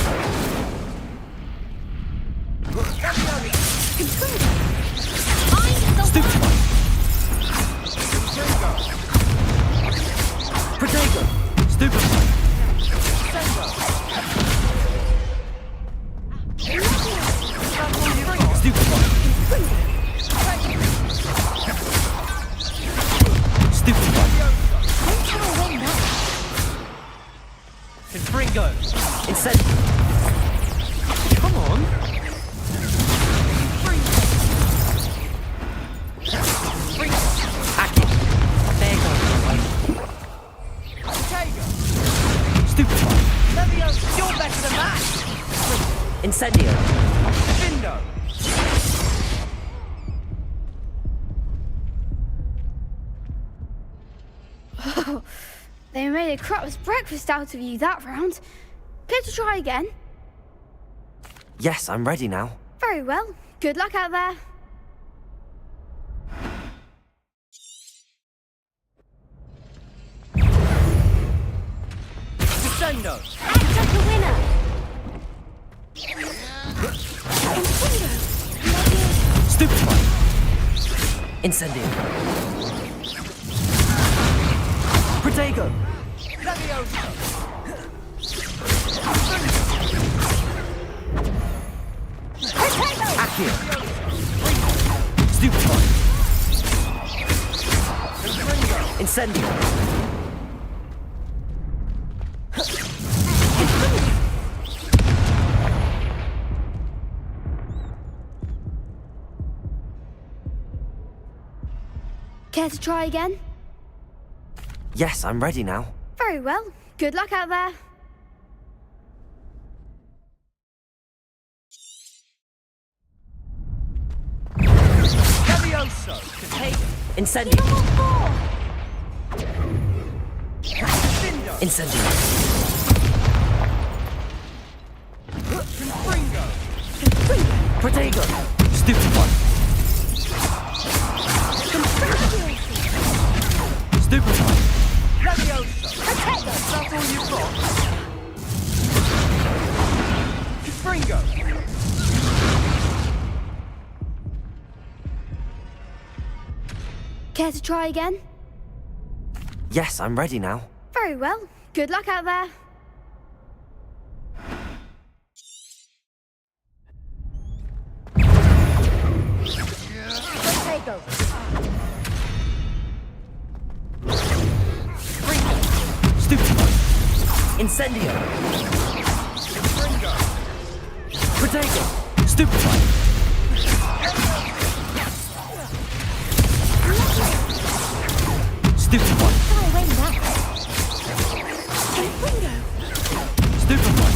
Stupefy. Protego. Stupefy. Stupefy. Stupefy. Confringo. Incendio. Come on. Accio. There goes. Stupefy. You're better than that! Incendio. Vindo! Oh, they made a crap's breakfast out of you that round. Care to try again? Yes, I'm ready now. Very well. Good luck out there. Descendo! Act like a winner! Stupefy. Incendio. Protego. Accio. Stupefy. Incendio. Care to try again? Yes, I'm ready now. Very well. Good luck out there. Levioso! Potato! Incendio! Cindo! Incendio! Confringo! Protego! Stupefy! Stupefy! Levioso! That's all you've got? Confringo! Care to try again? Yes, I'm ready now. Very well. Good luck out there. Protego! Stupefy! Incendio! Confringo! Protego! Stupefy! Stupefy! Stupefy!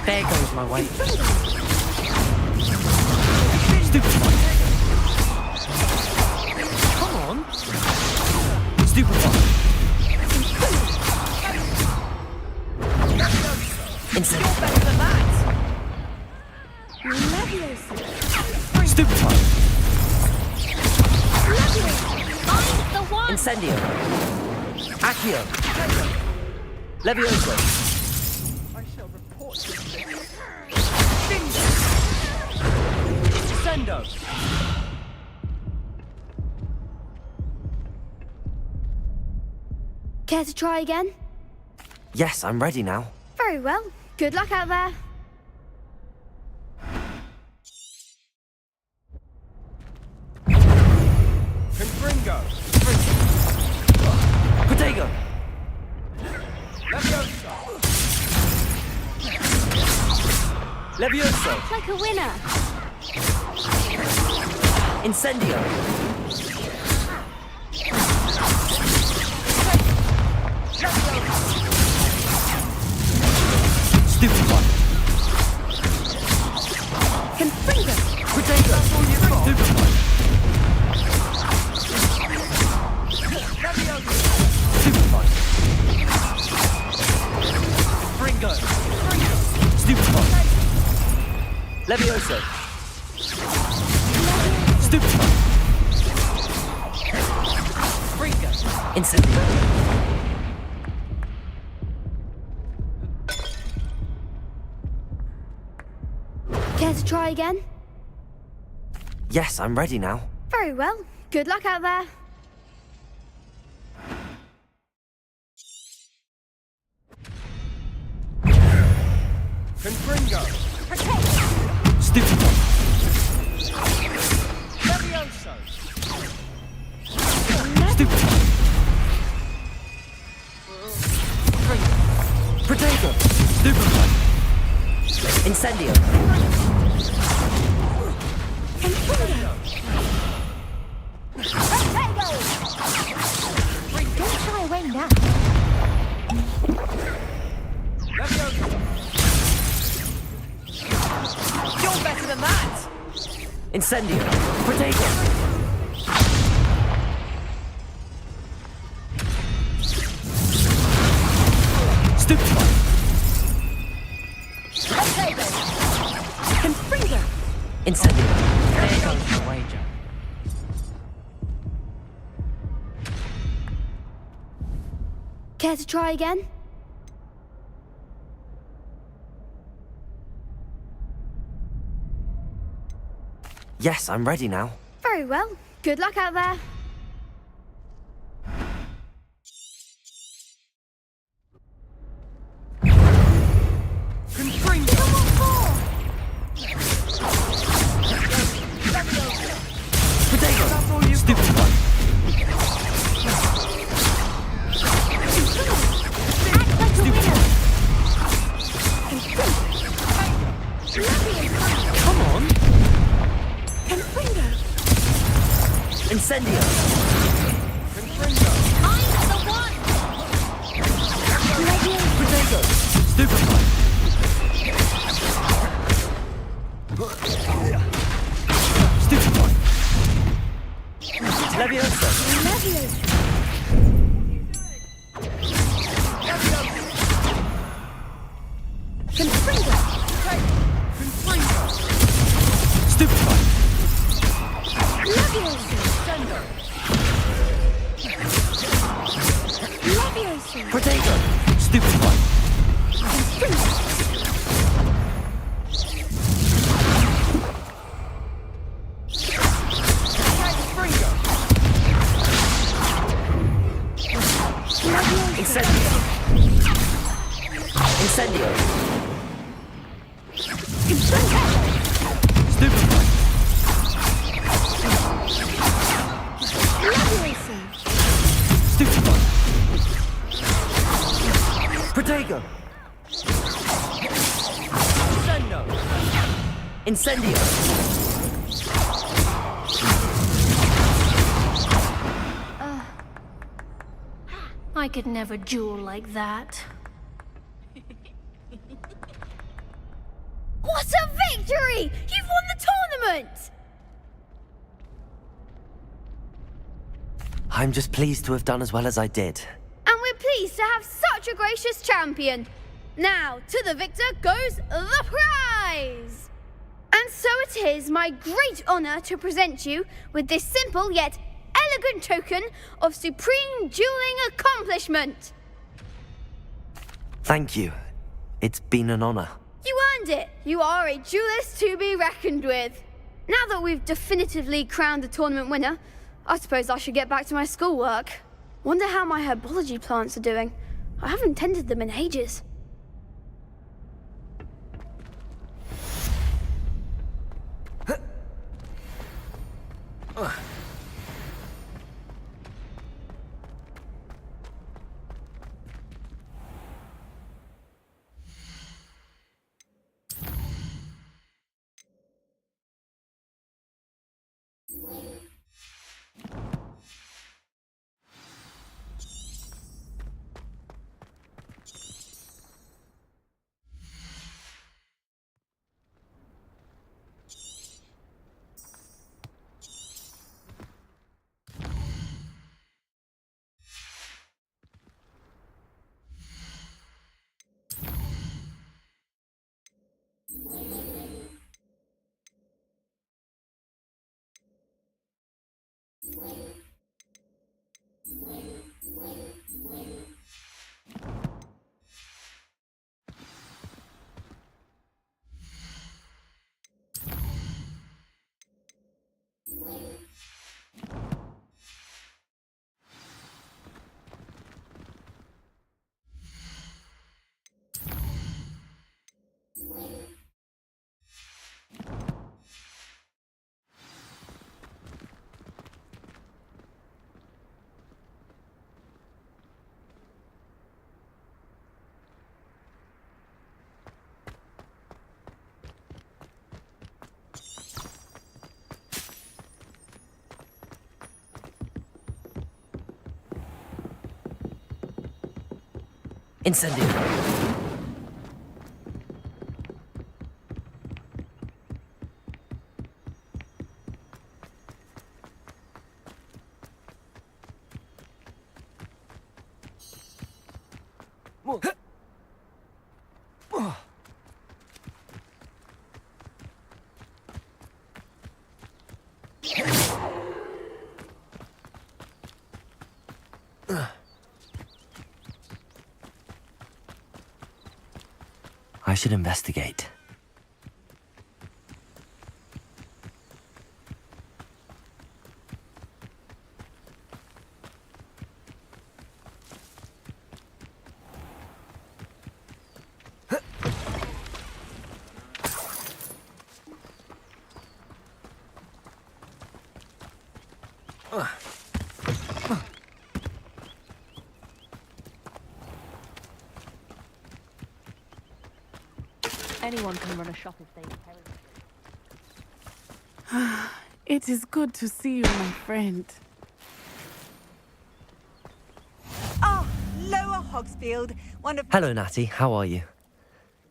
There goes my weight. Stupefy! Come on. Stupefy! Incendio! Better than that! Stupefy! Find the one! Incendio! Accio! Levioso! I shall report this thing. Sendo! Care to try again? Yes, I'm ready now. Very well. Good luck out there. Confringo! Protego! Levioso! Levioso! Like a winner! Incendio! Stupefy! Confringo! Protego! Stupefy! Stupefy! Fringo! Stupefy! Levioso! Stupefy! Fringo! Incendio! Care to try again? Yes, I'm ready now. Very well. Good luck out there. Confringo! Stupefy! Levioso! Stupefy! Protego! Stupefy! Incendio! Don't shy away now. Levioso! You're better than that! Incendio! Protego! Stupefy! Confringo! Incendio! There goes my wager. Care to try again? Yes, I'm ready now. Very well. Good luck out there. Confringo! Protego! That's all you've got. Stupefy! Come on! Incendio! Find the one! Potato! Stupefy! Stupefy! Leviosa! Confringo! Stupefy! Leviosa! Leviosa! Potato! Stupefy! Incendio! Incendio! Stupefy! Leviosa! Stupefy! Protego! Incendio! I could never duel like that. What a victory! You've won the tournament! I'm just pleased to have done as well as I did. And we're pleased to have such a gracious champion. Now, to the victor goes the prize! And so it is my great honor to present you with this simple yet elegant token of supreme dueling accomplishment. Thank you. It's been an honor. You earned it. You are a duelist to be reckoned with. Now that we've definitively crowned the tournament winner, I suppose I should get back to my schoolwork. Wonder how my herbology plants are doing. I haven't tended them in ages. Incendio! I should investigate. Anyone can run a shop if they It is good to see you, my friend. Ah, Lower Hogsfield, one of... Hello, Natty. How are you?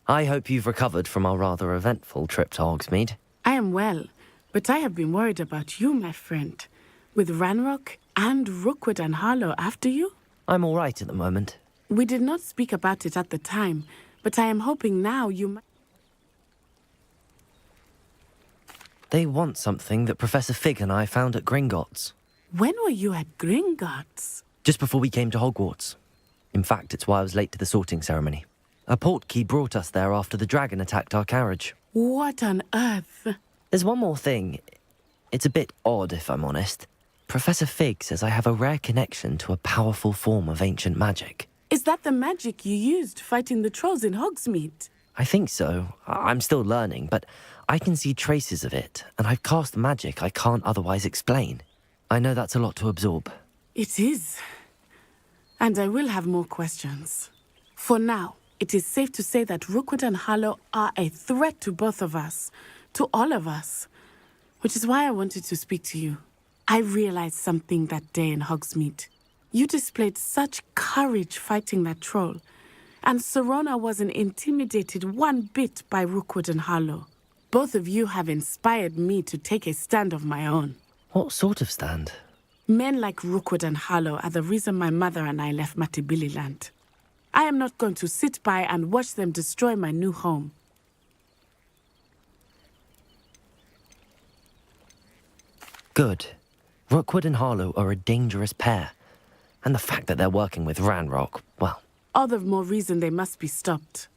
I hope you've recovered from our rather eventful trip to Hogsmeade. I am well, but I have been worried about you, my friend. With Ranrock and Rookwood and Harlow after you? I'm all right at the moment. We did not speak about it at the time, but I am hoping now you might... They want something that Professor Fig and I found at Gringotts. When were you at Gringotts? Just before we came to Hogwarts. In fact, it's why I was late to the sorting ceremony. A portkey brought us there after the dragon attacked our carriage. What on earth? There's one more thing. It's a bit odd, if I'm honest. Professor Fig says I have a rare connection to a powerful form of ancient magic. Is that the magic you used fighting the trolls in Hogsmeade? I think so. I'm still learning, but I can see traces of it, and I've cast magic I can't otherwise explain. I know that's a lot to absorb. It is. And I will have more questions. For now, it is safe to say that Rookwood and Harlow are a threat to both of us, to all of us, which is why I wanted to speak to you. I realized something that day in Hogsmeade. You displayed such courage fighting that troll, and Serona wasn't intimidated one bit by Rookwood and Harlow. Both of you have inspired me to take a stand of my own. What sort of stand? Men like Rookwood and Harlow are the reason my mother and I left Matibili land. I am not going to sit by and watch them destroy my new home. Good. Rookwood and Harlow are a dangerous pair. And the fact that they're working with Ranrock, well... All the more reason they must be stopped.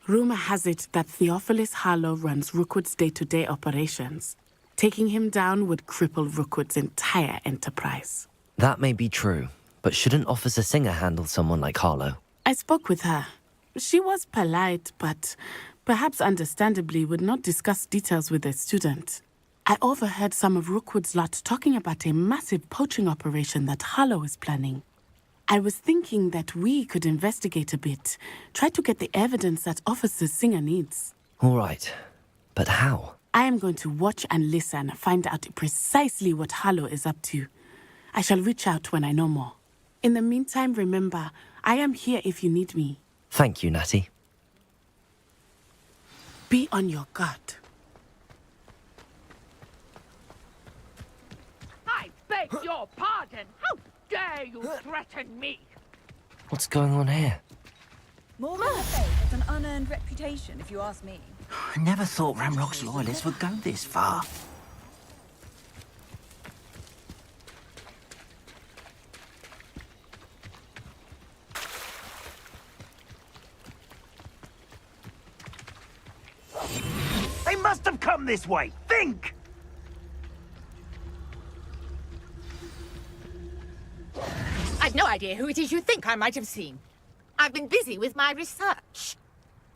Rumor has it that Theophilus Harlow runs Rookwood's day-to-day operations. Taking him down would cripple Rookwood's entire enterprise. That may be true, but shouldn't Officer Singer handle someone like Harlow? I spoke with her. She was polite, but perhaps understandably would not discuss details with a student. I overheard some of Rookwood's lot talking about a massive poaching operation that Harlow is planning. I was thinking that we could investigate a bit, try to get the evidence that Officer Singer needs. All right, but how? I am going to watch and listen, find out precisely what Harlow is up to. I shall reach out when I know more. In the meantime, remember, I am here if you need me. Thank you, Natty. Be on your guard. I beg your pardon. How dare you threaten me? What's going on here? Morgan Le Fay has an unearned reputation, if you ask me. I never thought Ramrock's loyalists would go this far. They must have come this way. Think! I've no idea who it is you think I might have seen. I've been busy with my research.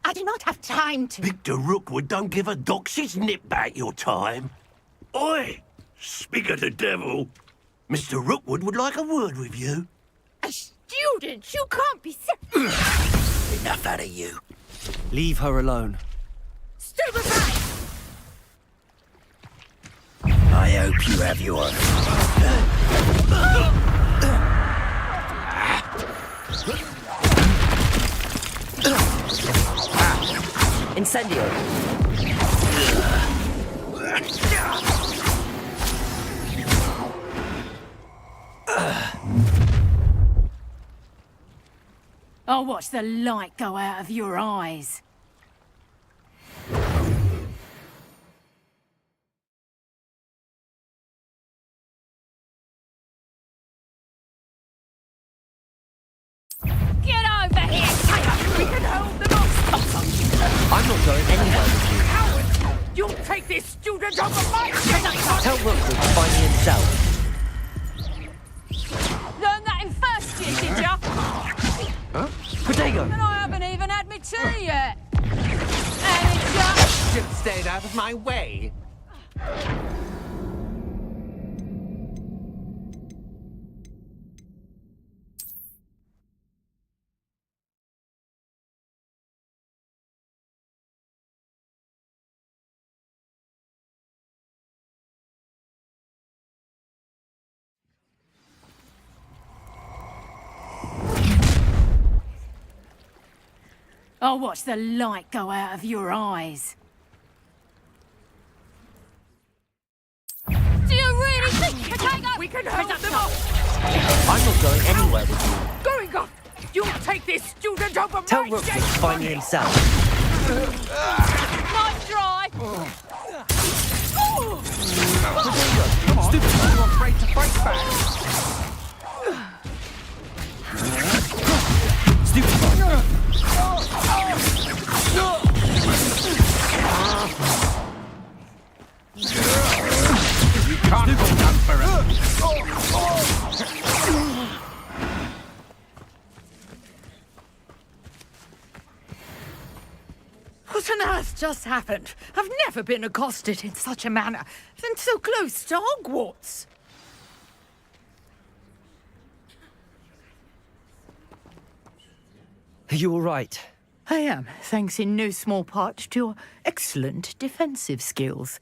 I do not have time to... Victor Rookwood don't give a doxy's nip back your time. Oi! Speak of the devil. Mr. Rookwood would like a word with you. A student? You can't be... Enough out of you. Leave her alone. Stand aside! I hope you have your... Incendio! I'll watch the light go out of your eyes. Get over here, Taylor! We can hold them off! I'm not going anywhere with you. Coward! You'll take this student over my head! Tell Rookwood to find me himself. Learned that in first year, did ya? Huh? Potato! And I haven't even had my tea yet! And it's just... Should have stayed out of my way. I'll watch the light go out of your eyes. Do you really think you can go? We can help them off! I'm not going anywhere with you. Going off! You'll take this student over Tell my Rookwood dead to find me himself. Nice try! Stupid, are you afraid to fight back? You can't hold up forever. What on earth just happened? I've never been accosted in such a manner, and so close to Hogwarts. Are you all right? I am, thanks in no small part to your excellent defensive skills.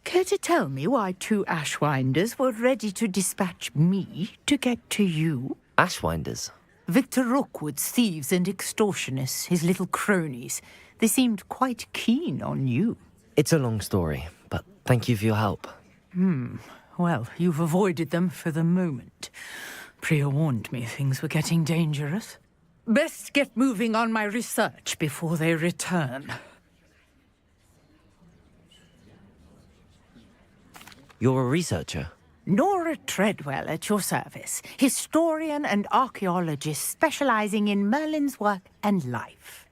Care to tell me why 2 Ashwinders were ready to dispatch me to get to you? Ashwinders? Victor Rookwood's thieves and extortionists, his little cronies. They seemed quite keen on you. It's a long story, but thank you for your help. Well, you've avoided them for the moment. Priya warned me things were getting dangerous. Best get moving on my research before they return. You're a researcher? Nora Treadwell at your service, historian and archaeologist specializing in Merlin's work and life.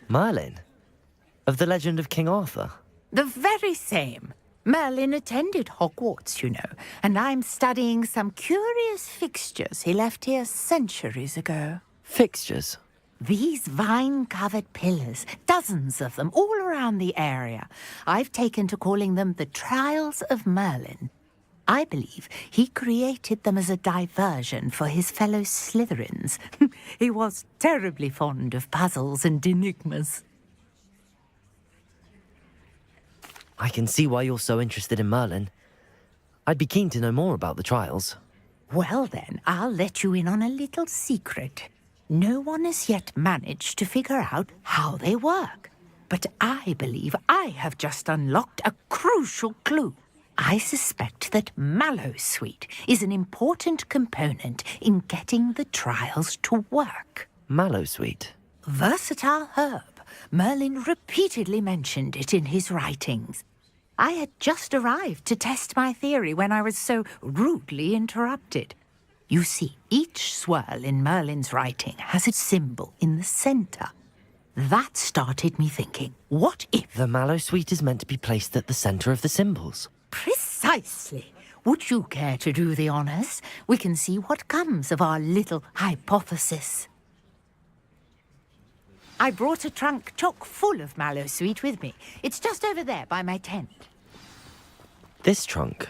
Merlin? Of the legend of King Arthur? The very same. Merlin attended Hogwarts, you know, and I'm studying some curious fixtures he left here centuries ago. Fixtures? These vine-covered pillars, dozens of them, all around the area. I've taken to calling them the Trials of Merlin. I believe he created them as a diversion for his fellow Slytherins. He was terribly fond of puzzles and enigmas. I can see why you're so interested in Merlin. I'd be keen to know more about the trials. Well then, I'll let you in on a little secret. No one has yet managed to figure out how they work. But I believe I have just unlocked a crucial clue. I suspect that Mallowsweet is an important component in getting the trials to work. Mallowsweet? Versatile herb. Merlin repeatedly mentioned it in his writings. I had just arrived to test my theory when I was so rudely interrupted. You see, each swirl in Merlin's writing has a symbol in the center. That started me thinking, what if... The Mallowsweet is meant to be placed at the center of the symbols. Precisely. Would you care to do the honors? We can see what comes of our little hypothesis. I brought a trunk chock full of Mallowsweet with me. It's just over there by my tent. This trunk?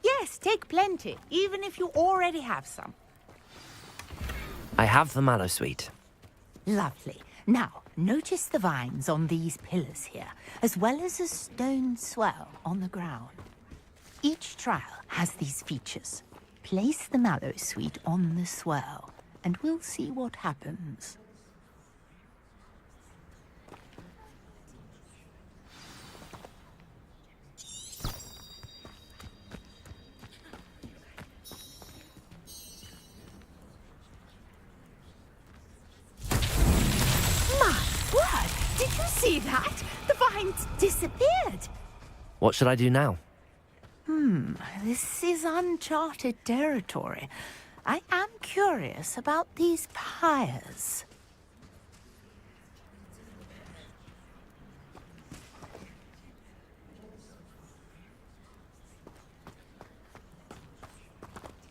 Yes, take plenty, even if you already have some. I have the Mallowsweet. Lovely. Now, notice the vines on these pillars here, as well as a stone swell on the ground. Each trial has these features. Place the Mallowsweet on the swell, and we'll see what happens. Did you see that? The vines disappeared. What should I do now? This is uncharted territory. I am curious about these pyres.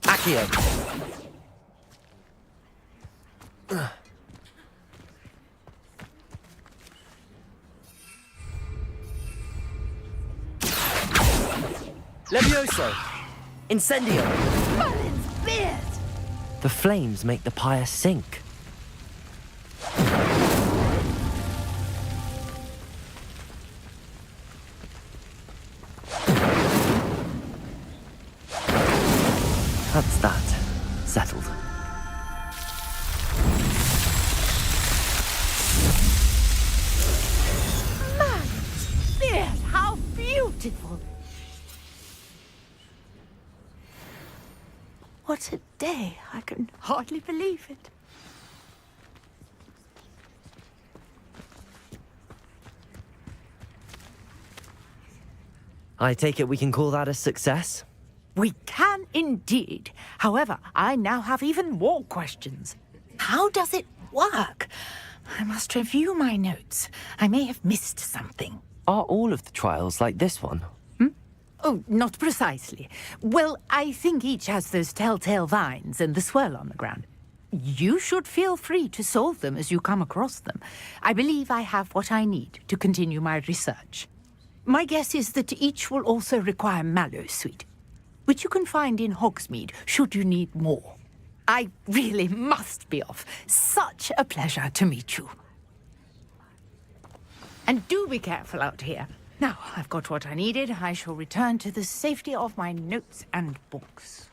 Accio! Levioso! Incendio! Merlin's beard! The flames make the pyre sink. That's that. Settled. beautiful. What a day. I can hardly believe it. I take it we can call that a success? We can indeed. However, I now have even more questions. How does it work? I must review my notes. I may have missed something. Are all of the trials like this one? Oh, not precisely. Well, I think each has those telltale vines and the swirl on the ground. You should feel free to solve them as you come across them. I believe I have what I need to continue my research. My guess is that each will also require mallowsweet, which you can find in Hogsmeade should you need more. I really must be off. Such a pleasure to meet you. And do be careful out here. Now, I've got what I needed. I shall return to the safety of my notes and books.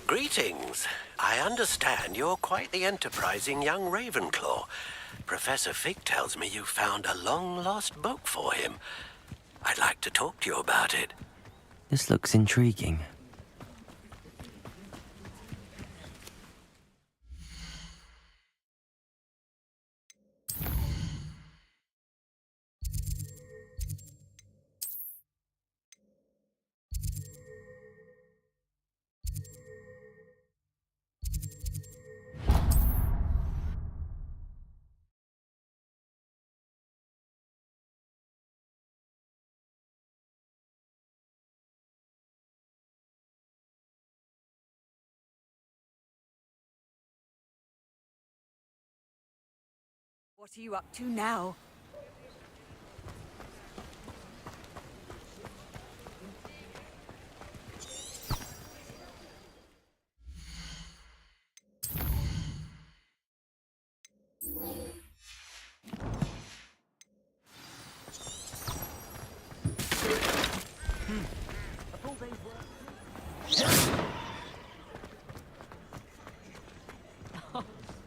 Greetings. I understand you're quite the enterprising young Ravenclaw. Professor Fig tells me you found a long-lost book for him. I'd like to talk to you about it. This looks intriguing. What are you up to now?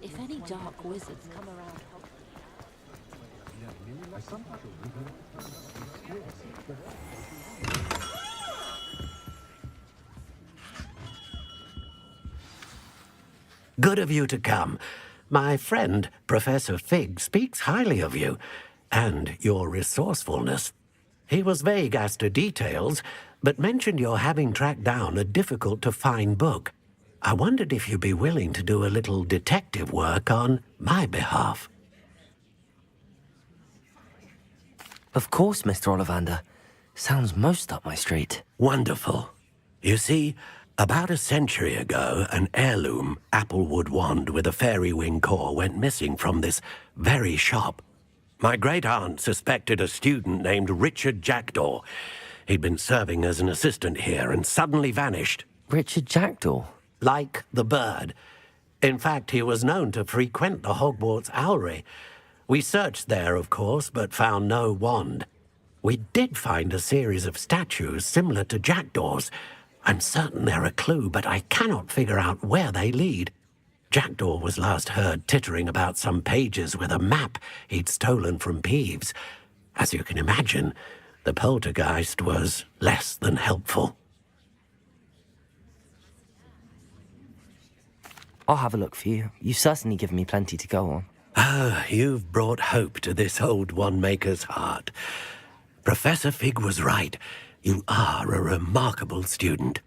If any dark wizards come around... Good of you to come. My friend, Professor Fig, speaks highly of you and your resourcefulness. He was vague as to details, but mentioned your having tracked down a difficult-to-find book. I wondered if you'd be willing to do a little detective work on my behalf. Of course, Mr. Ollivander. Sounds most up my street. Wonderful. You see, about a century ago, an heirloom applewood wand with a fairy wing core went missing from this very shop. My great-aunt suspected a student named Richard Jackdaw. He'd been serving as an assistant here and suddenly vanished. Richard Jackdaw? Like the bird. In fact, he was known to frequent the Hogwarts Owlery. We searched there, of course, but found no wand. We did find a series of statues similar to Jackdaw's. I'm certain they're a clue, but I cannot figure out where they lead. Jackdaw was last heard tittering about some pages with a map he'd stolen from Peeves. As you can imagine, the poltergeist was less than helpful. I'll have a look for you. You've certainly given me plenty to go on. Ah, you've brought hope to this old one-maker's heart. Professor Fig was right. You are a remarkable student.